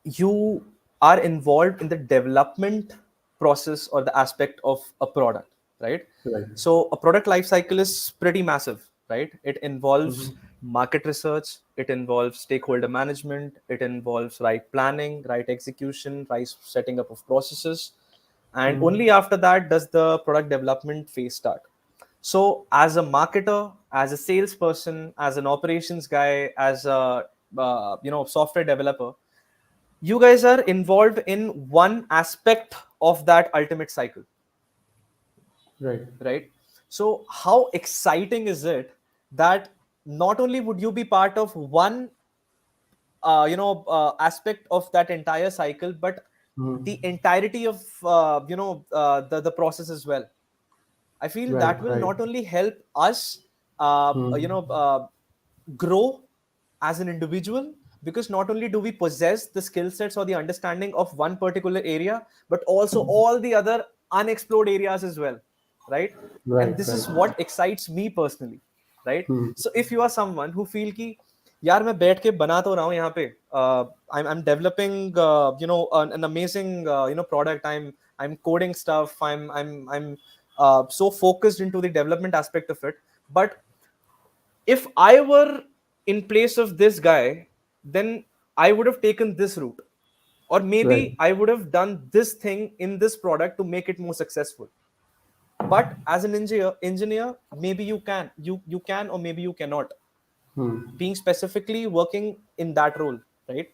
you are involved in the development process or the aspect of a product, right? Right. So a product life cycle is pretty massive, right? It involves Hmm. market research, it involves stakeholder management, it involves right planning, right execution, right setting up of processes, and Hmm. only after that does the product development phase start. So, as a marketer, as a salesperson, as an operations guy, as a software developer, you guys are involved in one aspect of that ultimate cycle, Right. right? So, how exciting is it that not only would you be part of one aspect of that entire cycle, but Hmm. the entirety of the process as well. I feel Right. that will Right. not only help us, Hmm. grow as an individual, because not only do we possess the skill sets or the understanding of one particular area, but also all the other unexplored areas as well, right? Right. And this Right. is what excites me personally, right? Hmm. So if you are someone who feel ki यार मैं बैठ के बना तो रहा हूँ यहाँ पे I'm developing an amazing product. I'm coding stuff. I'm so focused into the development aspect of it. But if I were in place of this guy, then I would have taken this route, or Right. maybe I would have done this thing in this product to make it more successful. But as an engineer, maybe you can, or maybe you cannot, Hmm. being specifically working in that role, right?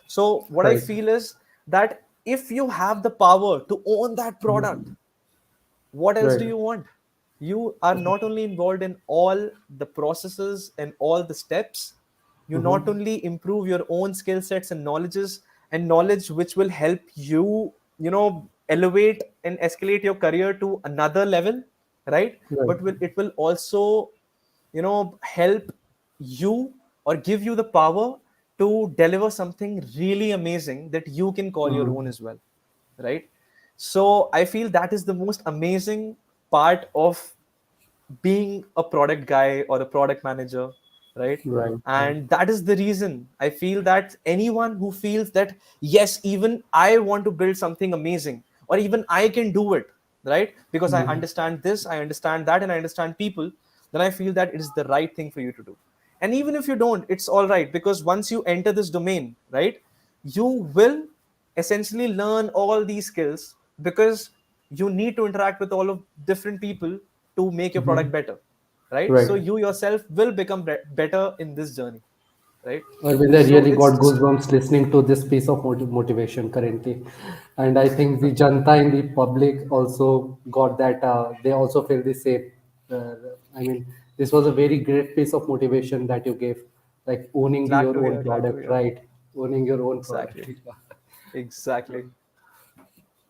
So what I Right. feel is that if you have the power to own that product, what else do Right. you want? You are not only involved in all the processes and all the steps, you not Hmm. only improve your own skill sets and knowledges and knowledge which will help you, elevate and escalate your career to another level, right? Right. But it will also, help you or give you the power to deliver something really amazing that you can call your own Hmm. as well, right? So I feel that is the most amazing part of being a product guy or a product manager, right? Right. Right. And that is the reason I feel that anyone who feels that, yes, even I want to build something amazing, or even I can do it, right? Because I Hmm. understand this, I understand that, and I understand people, then I feel that it is the right thing for you to do. And even if you don't, it's all right, because once you enter this domain, right, you will essentially learn all these skills, because you need to interact with all of different people to make your Hmm. product better, right? So Right. you yourself will become better in this journey. right? Arvind, I So really it's got just goosebumps listening to this piece of motivation currently. And I think the Janta in the public also got that, they also feel the same. Uh, I mean, this was a very great piece of motivation that you gave, like owning glad your to own hear, glad to product, hear. right? Owning your own product. Exactly, exactly.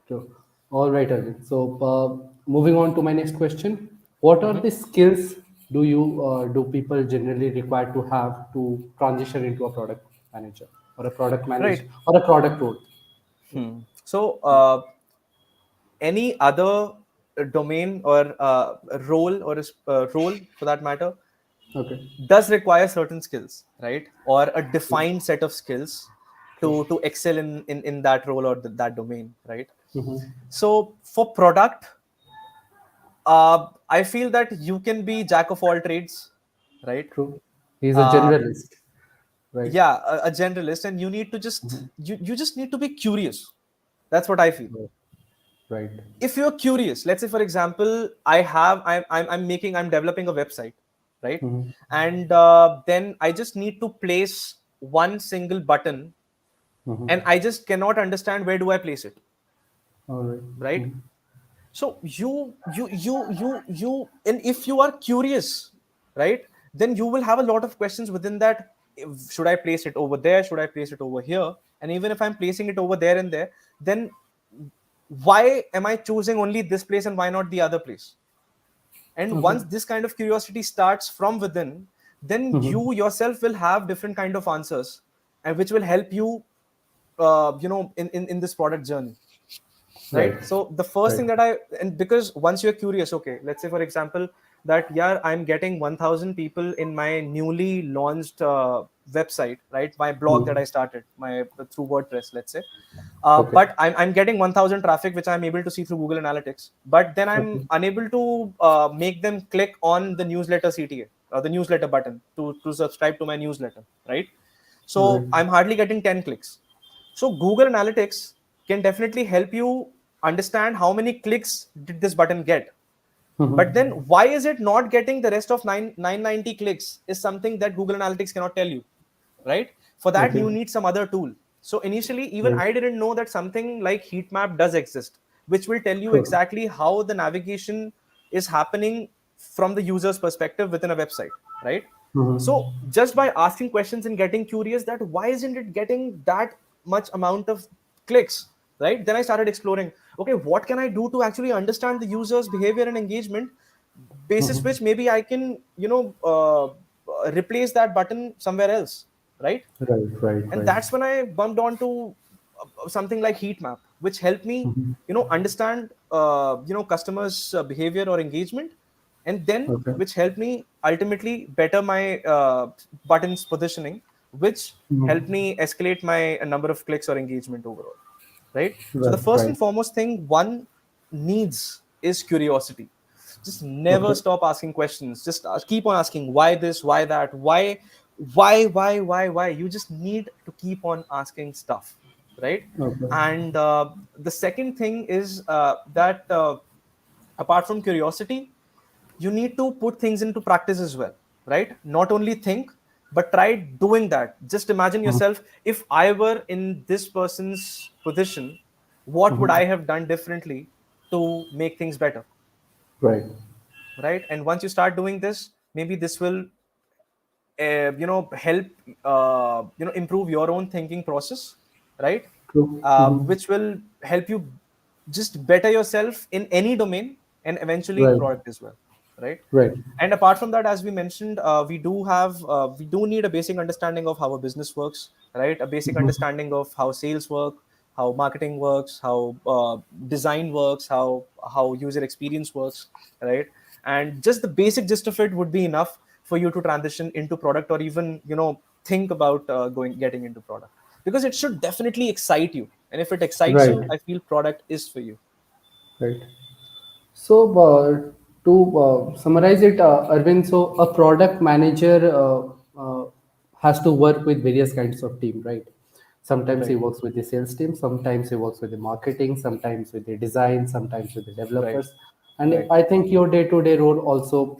True. All right, Arvind. So, moving on to my next question, what are Hmm. the skills do people generally require to have to transition into a product manager or a product manager Right. or a product role? So, any other domain or role or role for that matter Okay. does require certain skills, right? Or a True. defined set of skills True. to excel in that role or that domain, right? Mm-hmm. So for product, I feel that you can be jack of all trades, right? True. He's a Uh, generalist, right? yeah, a generalist, and you need to just Mhm. you just need to be curious. That's what I feel. Right. Right. If you're curious, let's say for example, I'm developing a website, right? Mm-hmm. And then I just need to place one single button, and Mm-hmm. I just cannot understand where do I place it, All right. right? Mm-hmm. So you and if you are curious, right, then you will have a lot of questions within that. Should I place it over there, should I place it over here? And even if I'm placing it over there and there, then why am I choosing only this place and why not the other place? And Okay. once this kind of curiosity starts from within, then Mm-hmm. you yourself will have different kind of answers, and which will help you in this product journey, Right. right? So the first Right. thing that and because once you're curious, okay, let's say for example that, yeah, I'm getting 1000 people in my newly launched website, right, my blog that Mm-hmm. I started my through WordPress, let's say. Okay. But I'm getting 1000 traffic which I'm able to see through Google Analytics, but then I'm Okay. unable to make them click on the newsletter CTA or the newsletter button to subscribe to my newsletter, right? All So right. I'm hardly getting 10 clicks. So Google Analytics can definitely help you understand how many clicks did this button get. But then Mm-hmm. why is it not getting the rest of 990 clicks is something that Google Analytics cannot tell you, right? For that, Okay. you need some other tool. So initially, even Right. I didn't know that something like heat map does exist, which will tell you True. exactly how the navigation is happening from the user's perspective within a website, right? So Mm-hmm. just by asking questions and getting curious that why isn't it getting that much amount of clicks, right? Then I started exploring, okay, what can I do to actually understand the user's behavior and engagement, basis Mm-hmm. which maybe I can, replace that button somewhere else, right? Right. Right. And Right. that's when I bumped onto something like heat map, which helped me, Mm-hmm. understand customers behavior or engagement, and then Okay. which helped me ultimately better my buttons positioning, which helped Mm-hmm. me escalate my number of clicks or engagement overall, right? So the Right. first Right. and foremost thing one needs is curiosity. Just never Okay. stop asking questions. Just keep on asking why this, why that, why. You just need to keep on asking stuff, right? Okay. And the second thing is that apart from curiosity, you need to put things into practice as well, right? Not only think, but try doing that. Just imagine Mhm. yourself, if I were in this person's position, what would Mhm. I have done differently to make things better, Right. right? And once you start doing this, maybe this will help improve your own thinking process, right? True. Mhm. Which will help you just better yourself in any domain and eventually in Right. product as well, right? Right. And apart from that, as we mentioned, we do need a basic understanding of how a business works, right? A basic Mhm. understanding of how sales work, how marketing works, how design works, how user experience works, right? And just the basic gist of it would be enough for you to transition into product, or even think about going getting into product, because it should definitely excite you. And if it excites you, Right. I feel product is for you. Right. So, to summarize it, Arvind, so a product manager has to work with various kinds of team, right? Sometimes he Right, works with the sales team, sometimes he works with the marketing, sometimes with the design, sometimes with the right, developers. And Right. I think your day-to-day role also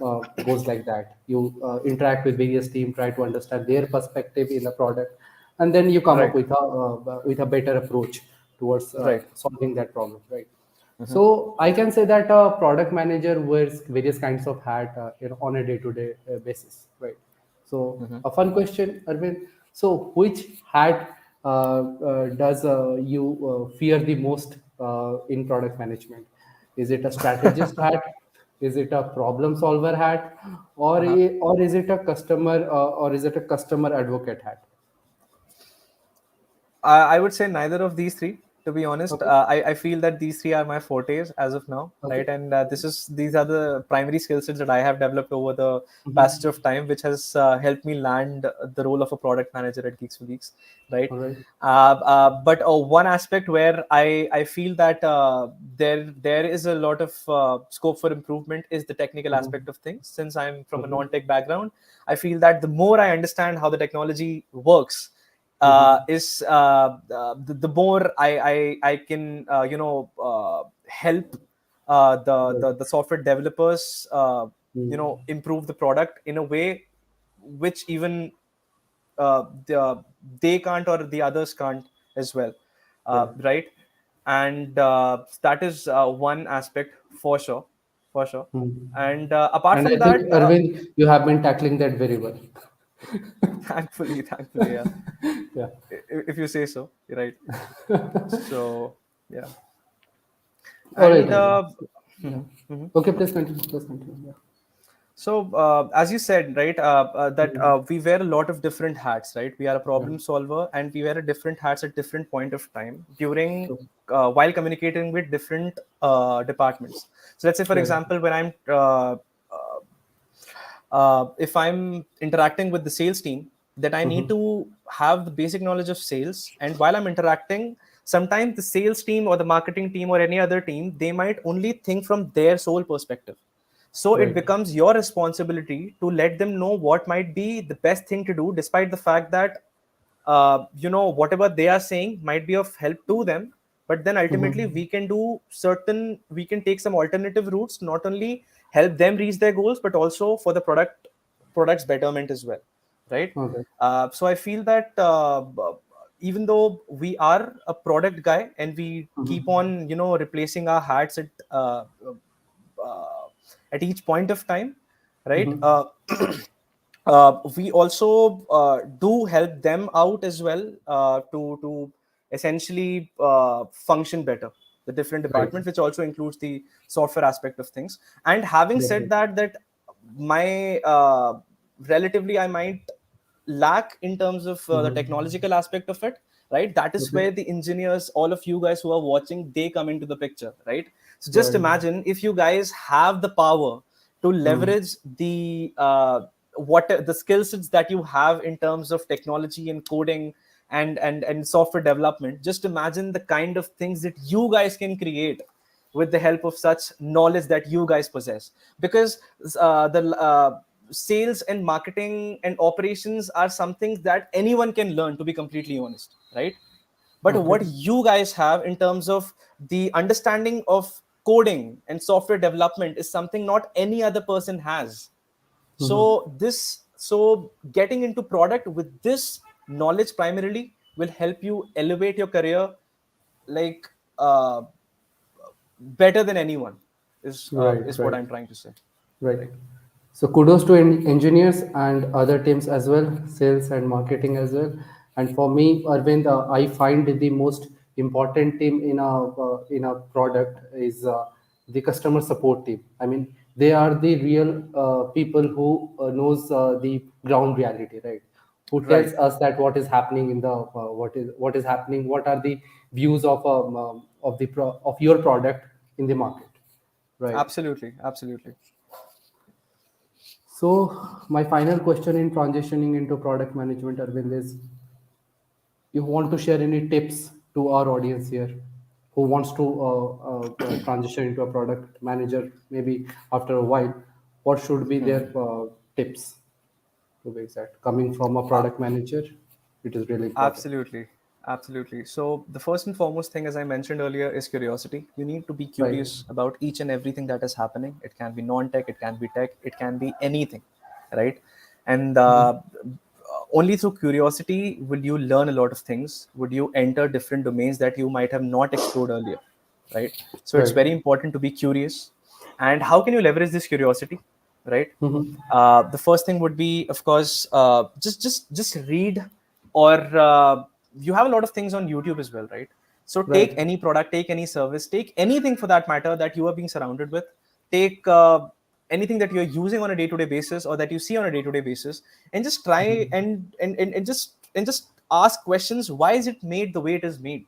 goes like that. You interact with various team, try to understand their perspective in the product, and then you come up Right. with a better approach towards Right. solving that problem, right? Mm-hmm. So I can say that a product manager wears various kinds of hat, on a day-to-day basis, right? So Mm-hmm. a fun question, Arvind. So which hat does you fear the most in product management? Is it a strategist hat? Is it a problem solver hat, Uh-huh. or is it a customer advocate hat? I would say neither of these three. To be honest, Okay, I feel that these three are my fortes as of now, okay. right? And these are the primary skill sets that I have developed over the passage Mm-hmm. of time, which has helped me land the role of a product manager at Geeks for Geeks, right? All right. But one aspect where I feel that there is a lot of scope for improvement is the technical Mm-hmm. aspect of things. Since I'm from a Okay. non-tech background, I feel that the more I understand how the technology works, Mm-hmm. is the more I can help Right. the software developers Mm. improve the product in a way which even they can't or the others can't as well, Right. right? And that is one aspect for sure, for sure. Mm. And apart And from I think, that, Arvind, you have been tackling that very well. thankfully, yeah, Yeah. if you say so, right? So yeah. All right, And Arvind. Yeah. mhm, mhm. Okay, please continue. Please continue. Yeah. So as you said, right, that Mm. we wear a lot of different hats, right? We are a Yeah. problem solver, and we wear a different hats at different point of time during True. while communicating with different departments. So let's say, for Right. example, when if I'm interacting with the sales team, that I need Mm-hmm. to have the basic knowledge of sales. And while I'm interacting, sometimes the sales team or the marketing team or any other team, they might only think from their sole perspective. So it Right. becomes your responsibility to let them know what might be the best thing to do, despite the fact that whatever they are saying might be of help to them, but then ultimately Mm-hmm. we can take some alternative routes, not only help them reach their goals but also for the product's betterment as well, right? Okay. So I feel that even though we are a product guy and we keep Mm-hmm. on replacing our hats uh, at each point of time, right? Mm-hmm. We also do help them out as well, to essentially function better, the different Right. departments, which also includes the software aspect of things. And having said Definitely. that my relatively I might lack in terms of the Mm-hmm. technological aspect of it, right? That is Okay. where the engineers, all of you guys who are watching, they come into the picture, right? So just Right. imagine if you guys have the power to Mm. leverage the what the skill sets that you have in terms of technology and coding and software development. Just imagine the kind of things that you guys can create with the help of such knowledge that you guys possess, because the sales and marketing and operations are something that anyone can learn, to be completely honest, right? But Okay. what you guys have in terms of the understanding of coding and software development is something not any other person has. Mm-hmm. So getting into product with this knowledge primarily will help you elevate your career, like uh, better than anyone, Right. is what Right. I'm trying to say, Right. right? So kudos to engineers and other teams as well, sales and marketing as well. And for me, Arvind, I find the most important team in a product is the customer support team. I mean, they are the real people who knows the ground reality, right? Who tells Right. us that what is happening in the what is happening, what are the views of of your product in the market, right? Absolutely, absolutely. So my final question in transitioning into product management, Arvind, is you want to share any tips to our audience here who wants to transition into a product manager maybe after a while? What should be their tips, to be exact? Coming from a Uh, product manager, it is really important. Absolutely. Absolutely. So the first and foremost thing, as I mentioned earlier, is curiosity. You need to be Right. curious about each and everything that is happening. It can be non-tech, it can be tech, it can be anything, right? And only through curiosity will you learn a lot of things. Would you enter different domains that you might have not explored earlier, right? So it's Right. very important to be curious. And how can you leverage this curiosity, right? Mm-hmm. The first thing would be, of course, just read, or you have a lot of things on YouTube as well, right? So take Right. any product, take any service, take anything for that matter that you are being surrounded with. Take anything that you're using on a day-to-day basis or that you see on a day-to-day basis, and just try and just ask questions. Why is it made the way it is made,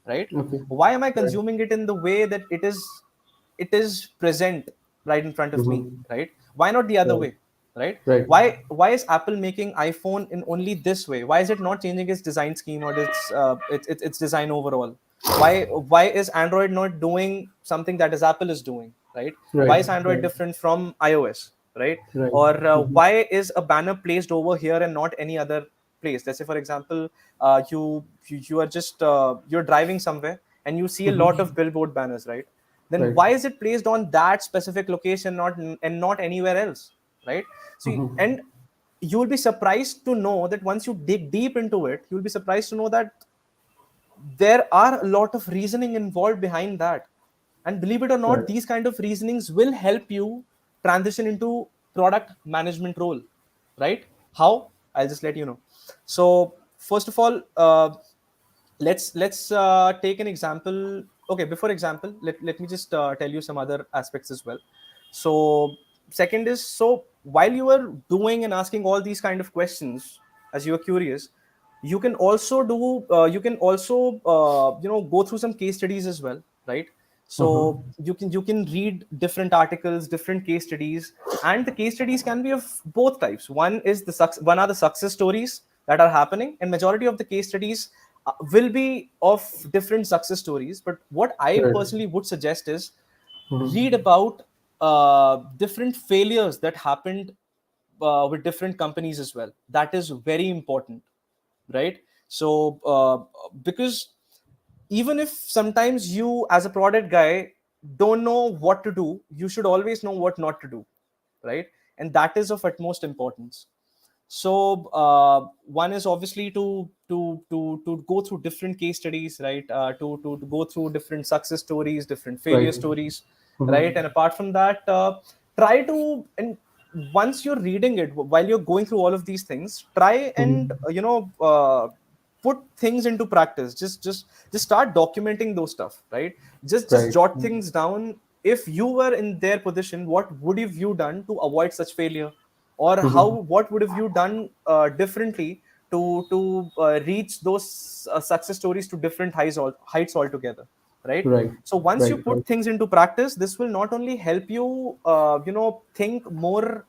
right? Okay. Why am I Right. consuming it in the way that it is present right in front of me, Mm-hmm. right? Why not the other Right. way, right? Right. Why is Apple making iPhone in only this way? Why is it not changing its design scheme or its design overall? Why is Android not doing something that is Apple is doing, right? Why Right. is Android Right. different from iOS, right? Right. Or Mm-hmm. why is a banner placed over here and not any other place? Let's say, for example, you are just you're driving somewhere and you see a lot Mm-hmm. of billboard banners, right? Then Right. why is it placed on that specific location, not anywhere else, right? So, Mm-hmm. and you will be surprised to know that once you dig deep into it, you'll be surprised to know that there are a lot of reasoning involved behind that. And believe it or not, Right. these kind of reasonings will help you transition into product management role, right? How? I'll just let you know. So first of all, let's take an example. Okay, before example, let me just tell you some other aspects as well. So second is, so while you are doing and asking all these kind of questions, as you are curious, you can also go through some case studies as well, right? So Mm-hmm. you can read different articles, different case studies, and the case studies can be of both types. One are the success stories that are happening, and majority of the case studies will be of different success stories. But what I Right. personally would suggest is Mm-hmm. read about different failures that happened with different companies as well. That is very important, right? So because even if sometimes you as a product guy don't know what to do, you should always know what not to do, right? And that is of utmost importance. So one is obviously to go through different case studies, right? To go through different success stories, different failure Right. stories, right? Mm-hmm. And apart from that, try to, and once you're reading it, while you're going through all of these things, try and Mm-hmm. put things into practice. Just start documenting those stuff, right? Just Right. jot things down. If you were in their position, what would have you done to avoid such failure? Or how, Mm-hmm. what would have you done differently to reach those success stories to different heights altogether, right? Right. So once you Right. put Right. things into practice, this will not only help you think more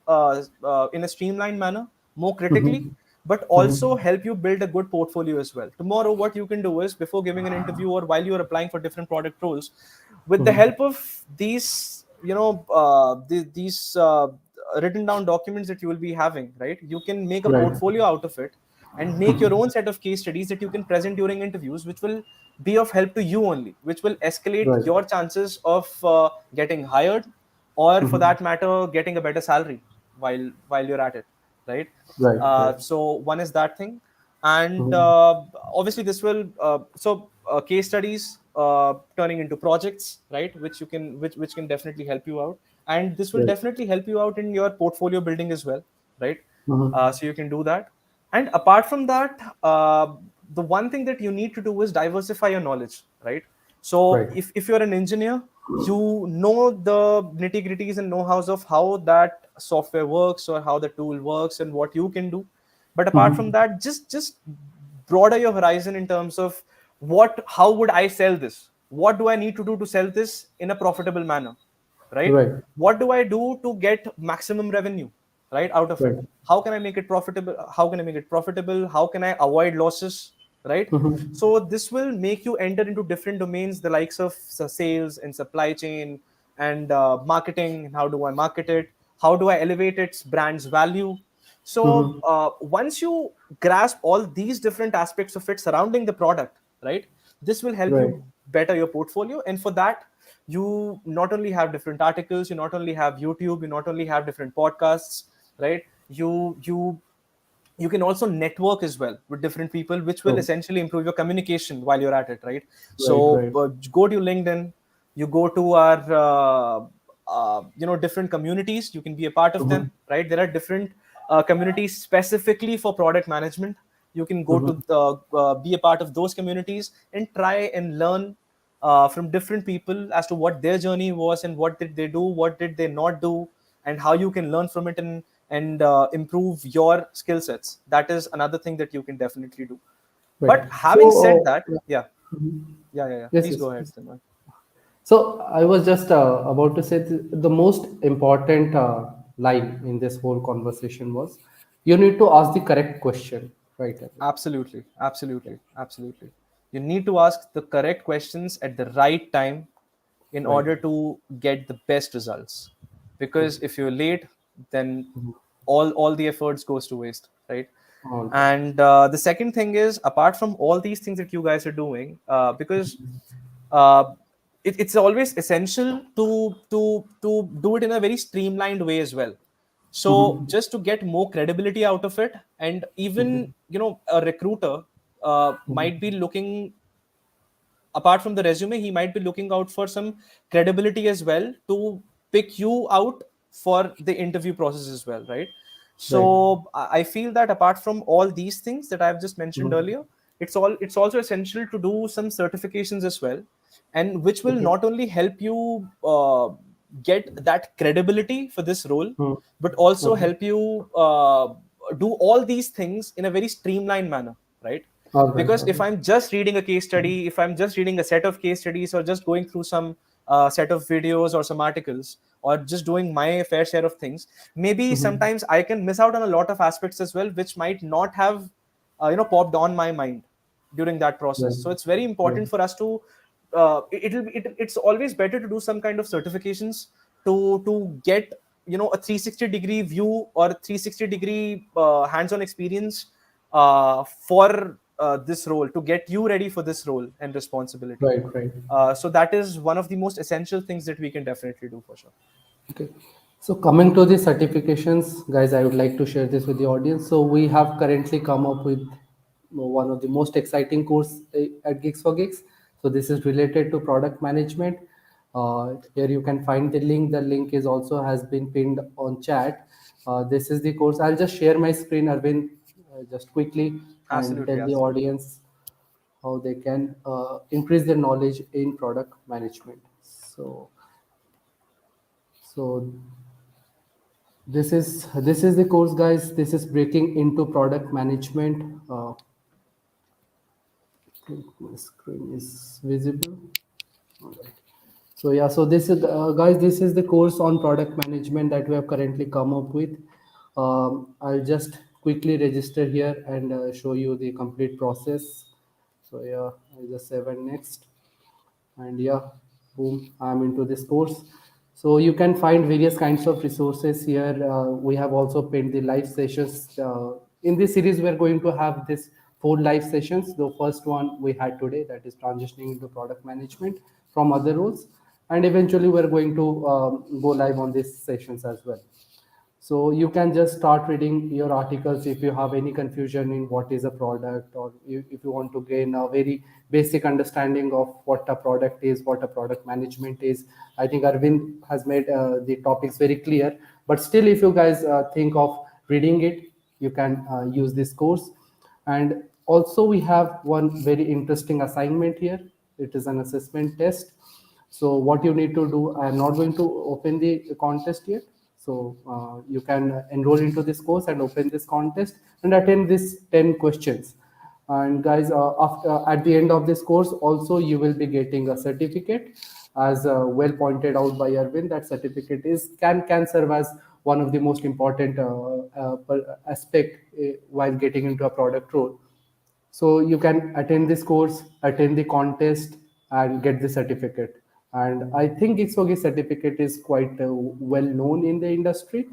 in a streamlined manner, more critically, Mm-hmm. but also Mm-hmm. help you build a good portfolio as well. Tomorrow what you can do is, before giving an interview or while you are applying for different product roles, with the Mm-hmm. help of these these written down documents that you will be having, right, you can make a Right. portfolio out of it and make your own set of case studies that you can present during interviews, which will be of help to you only, which will escalate Right. your chances of getting hired, or for Mm-hmm. that matter getting a better salary while you're at it, right? Right. Right. So one is that thing. And Mm-hmm. obviously this will case studies turning into projects, right, which can definitely help you out, and this will Right. definitely help you out in your portfolio building as well, right? Mm-hmm. So you can do that. And apart from that, the one thing that you need to do is diversify your knowledge, right? So Right. if you're an engineer, you know the nitty gritties and know-hows of how that software works or how the tool works and what you can do. But apart from Mm-hmm. that, just broader your horizon in terms of how would I sell this? What do I need to do to sell this in a profitable manner, right? Right. What do I do to get maximum revenue, right, out of it? Right. How can I make it profitable? How can I make it profitable? How can I avoid losses, right? Mm-hmm. So this will make you enter into different domains, the likes of sales and supply chain and marketing. How do I market it? How do I elevate its brand's value? So once you grasp all these different aspects of it surrounding the product, right, this will help Right. you better your portfolio. And for that, you not only have different articles, you not only have YouTube, you not only have different podcasts, right? You can also network as well with different people, which will Oh, essentially improve your communication while you're at it, right? right, So right. go to LinkedIn, you go to our different communities, you can be a part of them, Mm-hmm. right? There are different communities specifically for product management. You can go to Mm-hmm. be a part of those communities and try and learn from different people as to what their journey was and what did they do, what did they not do, and how you can learn from it and improve your skill sets. That is another thing that you can definitely do. Right. But having said So, that, yeah. yeah, Mhm. yeah, Yes, please yes, go ahead, please. Simran. So I was just about to say the most important line in this whole conversation was you need to ask the correct question, right? Arvind? Absolutely, Yeah. absolutely, absolutely. You need to ask the correct questions at the right time in Right. order to get the best results. True. Because if you're late, then Mhm. all the efforts goes to waste, right? All right. And the second thing is, apart from all these things that you guys are doing, because uh, it's always essential to do it in a very streamlined way as well. So Mm-hmm. just to get more credibility out of it, and even a recruiter might be looking, apart from the resume, he might be looking out for some credibility as well to pick you out for the interview process as well, right? So Right. I feel that apart from all these things that I've just mentioned Mhm. earlier, it's also essential to do some certifications as well, and which will Okay. not only help you get that credibility for this role, Hmm. but also Okay. help you do all these things in a very streamlined manner, right? All right. Because All if right. I'm just reading a case study, if I'm just reading a set of case studies, or just going through some set of videos or some articles, or just doing my fair share of things, maybe Mm-hmm. sometimes I can miss out on a lot of aspects as well, which might not have popped on my mind during that process. Right. So it's very Right. important for us to it's always better to do some kind of certifications to get a 360-degree view or a 360-degree hands-on experience for this role, to get you ready for this role and responsibility. Right. Right. So that is one of the most essential things that we can definitely do for sure. Okay. So coming to the certifications, guys, I would like to share this with the audience. So we have currently come up with one of the most exciting course at Geeks for Geeks. So this is related to product management. Here you can find the link. The link is also has been pinned on chat. This is the course. I'll just share my screen, Arvind, just quickly and Absolutely, tell the absolutely. audience how they can increase their knowledge in product management. So this is the course, guys. This is breaking into product management. Think my screen is visible. All right. So yeah, so this is guys, this is the course on product management that we have currently come up with. I'll just quickly register here and show you the complete process. So yeah, I just save and next. And yeah, boom, I'm into this course. So you can find various kinds of resources here. We have also pinned the live sessions. In this series we're going to have this 4 live sessions. The first one we had today, that is transitioning into product management from other roles, and eventually we're going to go live on these sessions as well. So you can just start reading your articles if you have any confusion in what is a product, or if you want to gain a very basic understanding of what a product is, what a product management is. I think Arvind has made the topics very clear. But still, if you guys think of reading it, you can use this course. And also, we have one very interesting assignment here. It is an assessment test. So what you need to do, I am not going to open the contest yet. So you can enroll into this course and open this contest and attend these 10 questions. And guys, after at the end of this course, also you will be getting a certificate. As well pointed out by Arvind, that certificate is can serve as one of the most important aspect while getting into a product role. So you can attend this course, attend the contest, and get the certificate. And I think Gixogi certificate is quite well known in the industry.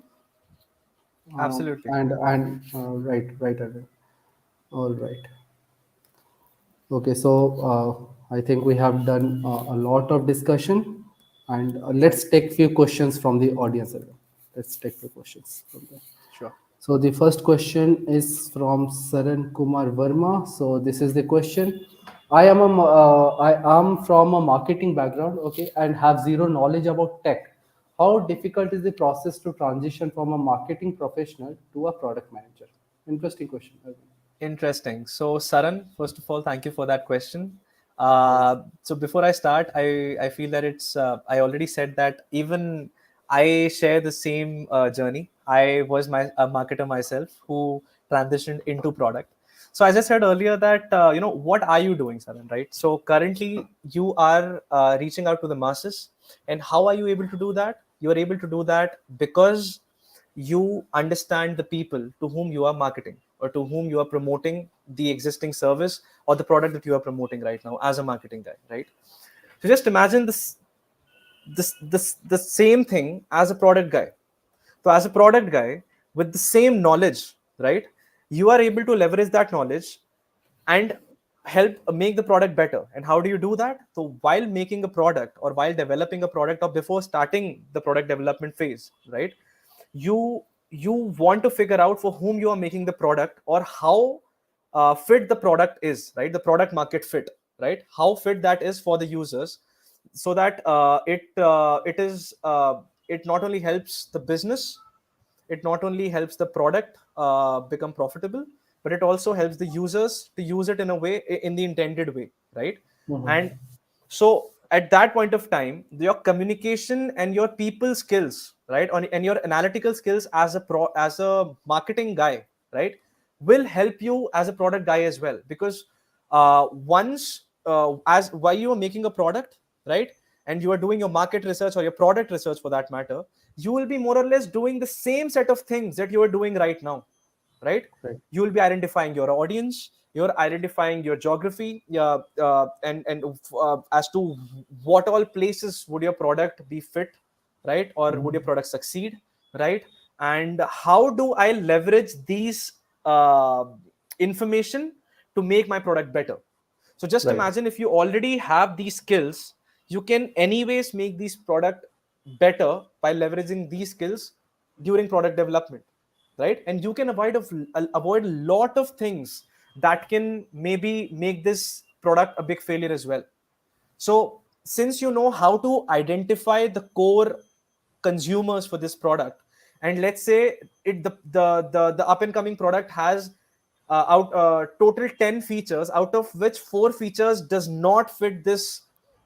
Absolutely. Right, Arvind. All right. Okay, so I think we have done a lot of discussion, and Right. let's take few questions from the audience as well. Let's take few questions from there. Sure. So the first question is from Saran Kumar Verma. So this is the question. I am from a marketing background, okay, and have zero knowledge about tech. How difficult is the process to transition from a marketing professional to a product manager? Interesting question. Interesting. So, Saran, first of all, thank you for that question. Right. So, before I start, I feel that I already said that even I share the same journey. I was a marketer myself who transitioned into product. So, as I said earlier, that what are you doing, Saran? Right. So, currently you are reaching out to the masses, and how are you able to do that? You are able to do that because you understand the people to whom you are marketing or to whom you are promoting the existing service or the product that you are promoting right now as a marketing guy, right? So just imagine this the same thing as a product guy. So as a product guy with the same knowledge, right, you are able to leverage that knowledge and help make the product better. And how do you do that? So while making a product or while developing a product or before starting the product development phase, right, you you want to figure out for whom you are making the product or how fit the product is, right, the product market fit, right, how fit that is for the users, so that it not only helps the business, it not only helps the product become profitable, but it also helps the users to use it in a way, in the intended way, right? And Mhm. so at that point of time, your communication and your people skills, right, and your analytical skills as as a marketing guy, right, will help you as a product guy as well. Because once as while you are making a product, right, and you are doing your market research or your product research for that matter, you will be more or less doing the same set of things that you are doing right now, right? Right. You will be identifying your audience, you're identifying your geography, and as to what all places would your product be fit, right, or would your Mhm. product succeed, right? And how do I leverage these uh, information to make my product better? So just Right. imagine, if you already have these skills, you can anyways make these product better by leveraging these skills during product development, right? And you can avoid a lot of things that can maybe make this product a big failure as well. So since you know how to identify the core consumers for this product, and let's say the up and coming product has out total 10 features, out of which 4 features does not fit this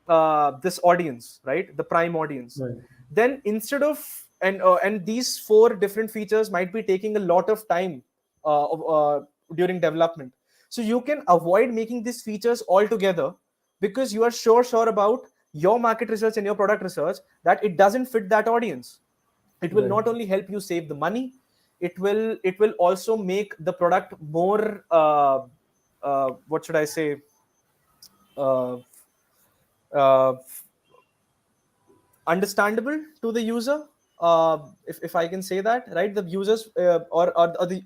audience, right, the prime audience, Right. then instead of and these 4 different features might be taking a lot of time during development. So you can avoid making these features altogether, because you are sure about your market research and your product research that it doesn't fit that audience. It will Right. not only help you save the money, it will also make the product more what should I say, uh, uh, understandable to the user, if I can say that, right, the users or the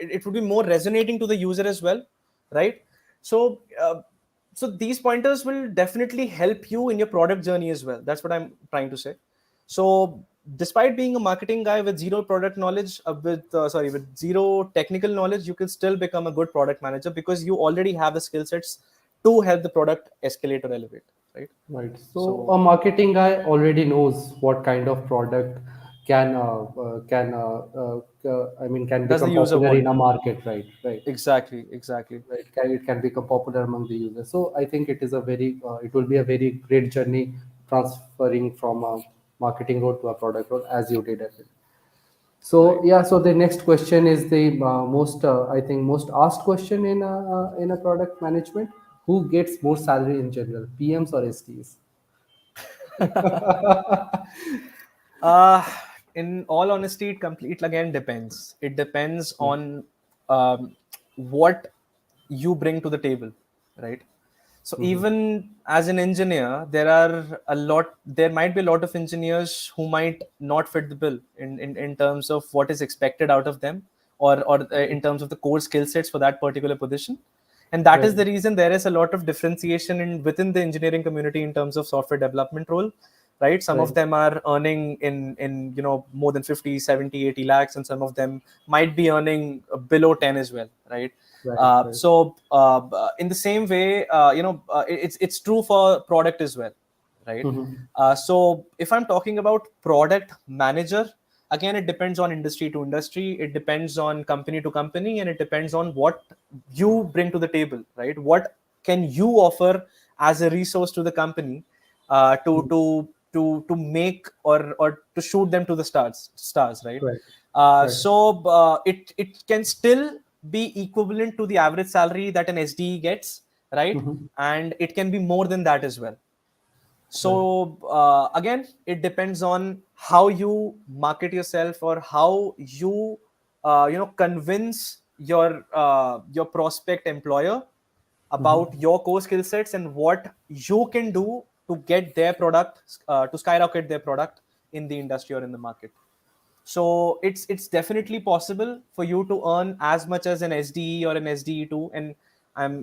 it would be more resonating to the user as well, right? So uh, so these pointers will definitely help you in your product journey as well. That's what I'm trying to say. So despite being a marketing guy with zero product knowledge, with zero technical knowledge, you can still become a good product manager because you already have the skill sets to help the product escalate or elevate, right? Right. So So a marketing guy already knows what kind of product I mean can does the become user popular in want? a market, right? Right. Exactly. It can become popular among the users. So I think it will be a very great journey transferring from a marketing role to a product role as you did. Earlier. So Right. yeah, so the next question is the I think most asked question in a product management. Who gets more salary in general, PMs or STs? uh in all honesty, it again depends. It depends on what you bring to the table, right? So even as an engineer, there might be a lot of engineers who might not fit the bill in terms of what is expected out of them, or in terms of the core skill sets for that particular position. And that is Right. the reason there is a lot of differentiation within the engineering community in terms of software development role, right? Some of Right. them are earning in more than 50, 70, 80 lakhs, and some of them might be earning below 10 as well, right? Right. Right. In the same way, it's true for product as well, right? So if I'm talking about product manager, again, it depends on industry to industry, it depends on company to company, and it depends on what you bring to the table, right? What can you offer as a resource to the company, to make or to shoot them to the stars, right? Right. Right. It can still be equivalent to the average salary that an SDE gets, right? And it can be more than that as well. Right. So again, it depends on how you market yourself, or how you convince your prospect employer about your core skill sets and what you can do to get their product, to skyrocket their product in the industry or in the market. So it's definitely possible for you to earn as much as an SDE or an SDE2, and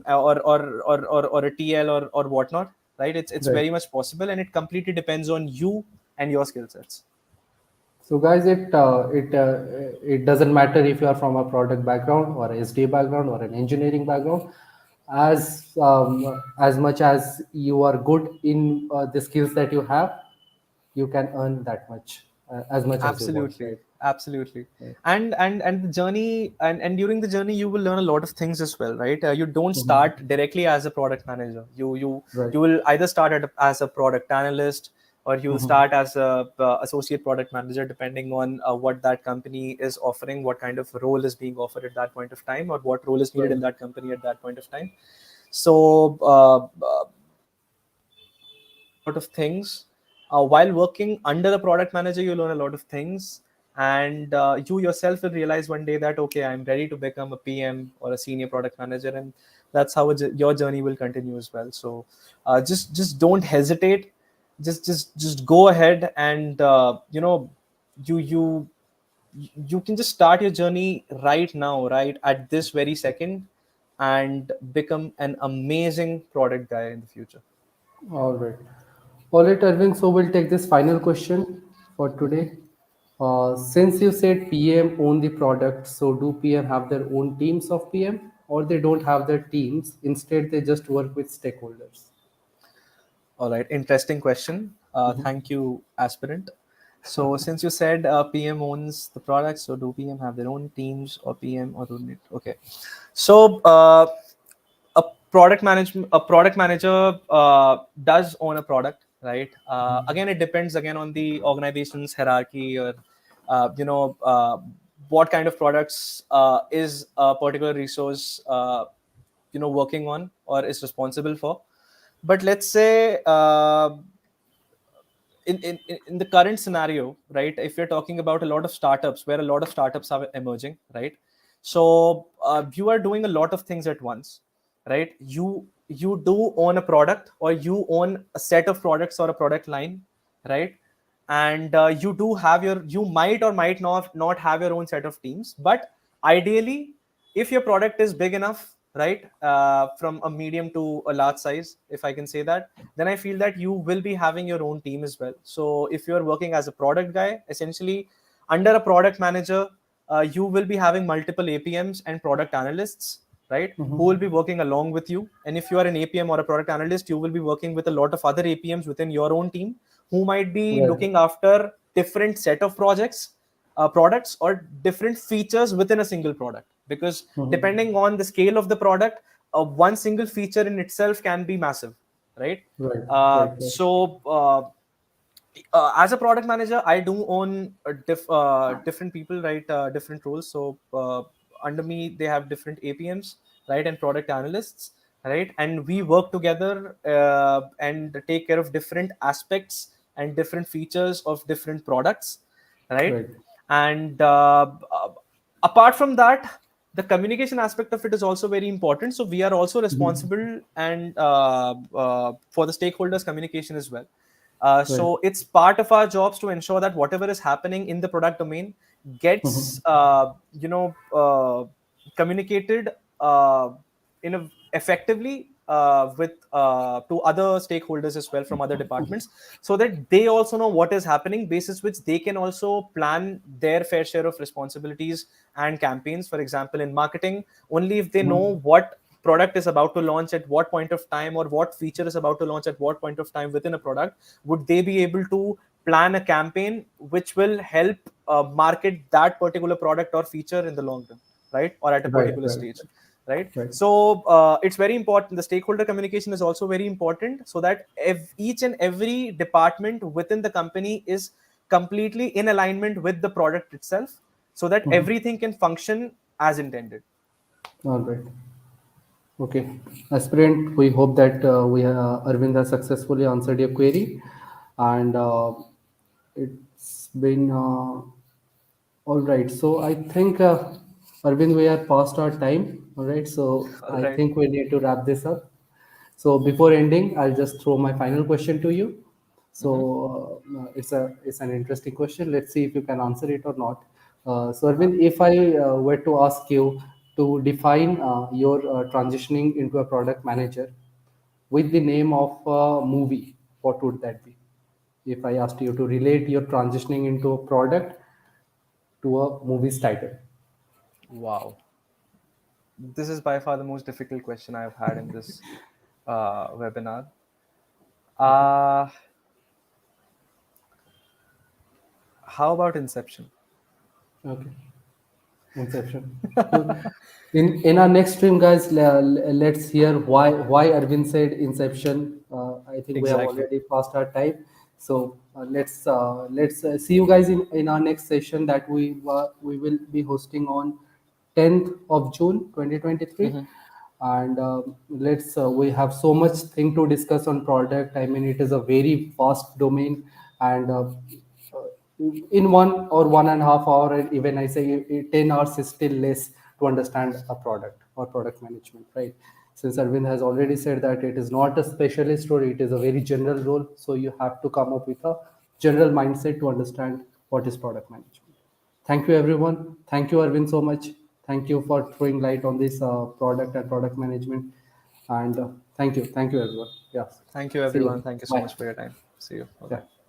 or a TL or whatnot, right? It's Right. very much possible, and it completely depends on you and your skill sets. So, guys, it doesn't matter if you are from a product background or a SD background or an engineering background, as much as you are good in the skills that you have, you can earn that much, as much as you want, Absolutely, right? absolutely. Right. And the journey, and during the journey, you will learn a lot of things as well, right? You don't Mhm. start directly as a product manager. Right. You will either start as a product analyst, or you will Mhm. start as a associate product manager, depending on what that company is offering, what kind of role is being offered at that point of time, or what role is needed Right. in that company at that point of time. So you learn a lot of things while working under a product manager. You learn a lot of things, and you yourself will realize one day that, okay, I'm ready to become a PM or a senior product manager, and that's how your journey will continue as well. So just don't hesitate. Just go ahead, and you you you can just start your journey right now, right at this very second, and become an amazing product guy in the future. All right. All right, Arvind. So we'll take this final question for today. Since you said PM own the product, so do PM have their own teams of PM, or they don't have their teams? Instead, they just work with stakeholders. All right, interesting question. Thank you, aspirant. So, since you said PM owns the product, so do PM have their own teams, or PM, or don't it? Okay. So, a product manager does own a product, right? Again, it depends again on the organization's hierarchy, or what kind of products is a particular resource working on or is responsible for. But let's say in the current scenario, right, if you're talking about a lot of startups, where a lot of startups are emerging, right? So you are doing a lot of things at once, right? You do own a product, or you own a set of products or a product line, right? And you might or might not have your own set of teams, but ideally, if your product is big enough, right, from a medium to a large size, if I can say that, then I feel that you will be having your own team as well. So if you're working as a product guy, essentially under a product manager, you will be having multiple APMs and product analysts, right, who will be working along with you. And if you are an APM or a product analyst, you will be working with a lot of other APMs within your own team, who might be Right. looking after different set of products, or different features within a single product. Because depending on the scale of the product, one single feature in itself can be massive, right? Right. uh, Right. Right. so uh, as a product manager, I do own different people, right? Different roles. So under me, they have different APMs, right, and product analysts, right, and we work together and take care of different aspects and different features of different products, right? Right. And apart from that, the communication aspect of it is also very important. So we are also responsible and for the stakeholders communication as well. Right. So it's part of our jobs to ensure that whatever is happening in the product domain gets communicated in a effectively with to other stakeholders as well from other departments, so that they also know what is happening, basis which they can also plan their fair share of responsibilities and campaigns. For example, in marketing, only if they know what product is about to launch at what point of time, or what feature is about to launch at what point of time within a product, would they be able to plan a campaign which will help market that particular product or feature in the long term, right, or at a Right. particular Right. stage, right? Right. So it's very important. The stakeholder communication is also very important, so that each and every department within the company is completely in alignment with the product itself, so that everything can function as intended. All right. Okay. Aspirant, we hope that Arvind has successfully answered your query, and it's been all right. So I think Arvind, we are past our time. All right. So All I right. think we need to wrap this up. So before ending, I'll just throw my final question to you. Mhm. So it's an interesting question. Let's see if you can answer it or not. So Arvind, if I were to ask you to define your transitioning into a product manager with the name of a movie, what would that be? If I asked you to relate your transitioning into a product to a movie's title. Wow, this is by far the most difficult question I've had in this webinar. uh, how about Inception? Okay. Inception. Cool. In our next stream, guys, let's hear why Arvind said Inception. I think we have Exactly. already passed our time, so let's see you guys in our next session that we will be hosting on 10th of June 2023. Mhm. And let's we have so much thing to discuss on product. I mean, it is a very vast domain, and in 1 or 1.5 hour, and even I say 10 hours is still less to understand a product or product management, right? Since Arvind has already said that it is not a specialist role, it is a very general role, so you have to come up with a general mindset to understand what is product management. Thank you, everyone. Thank you, Arvind, so much. Thank you for throwing light on this product and product management. And thank you, everyone. Yeah. Thank you, See you. everyone. Thank you so Bye. much for your time. See you. Bye bye. Yeah.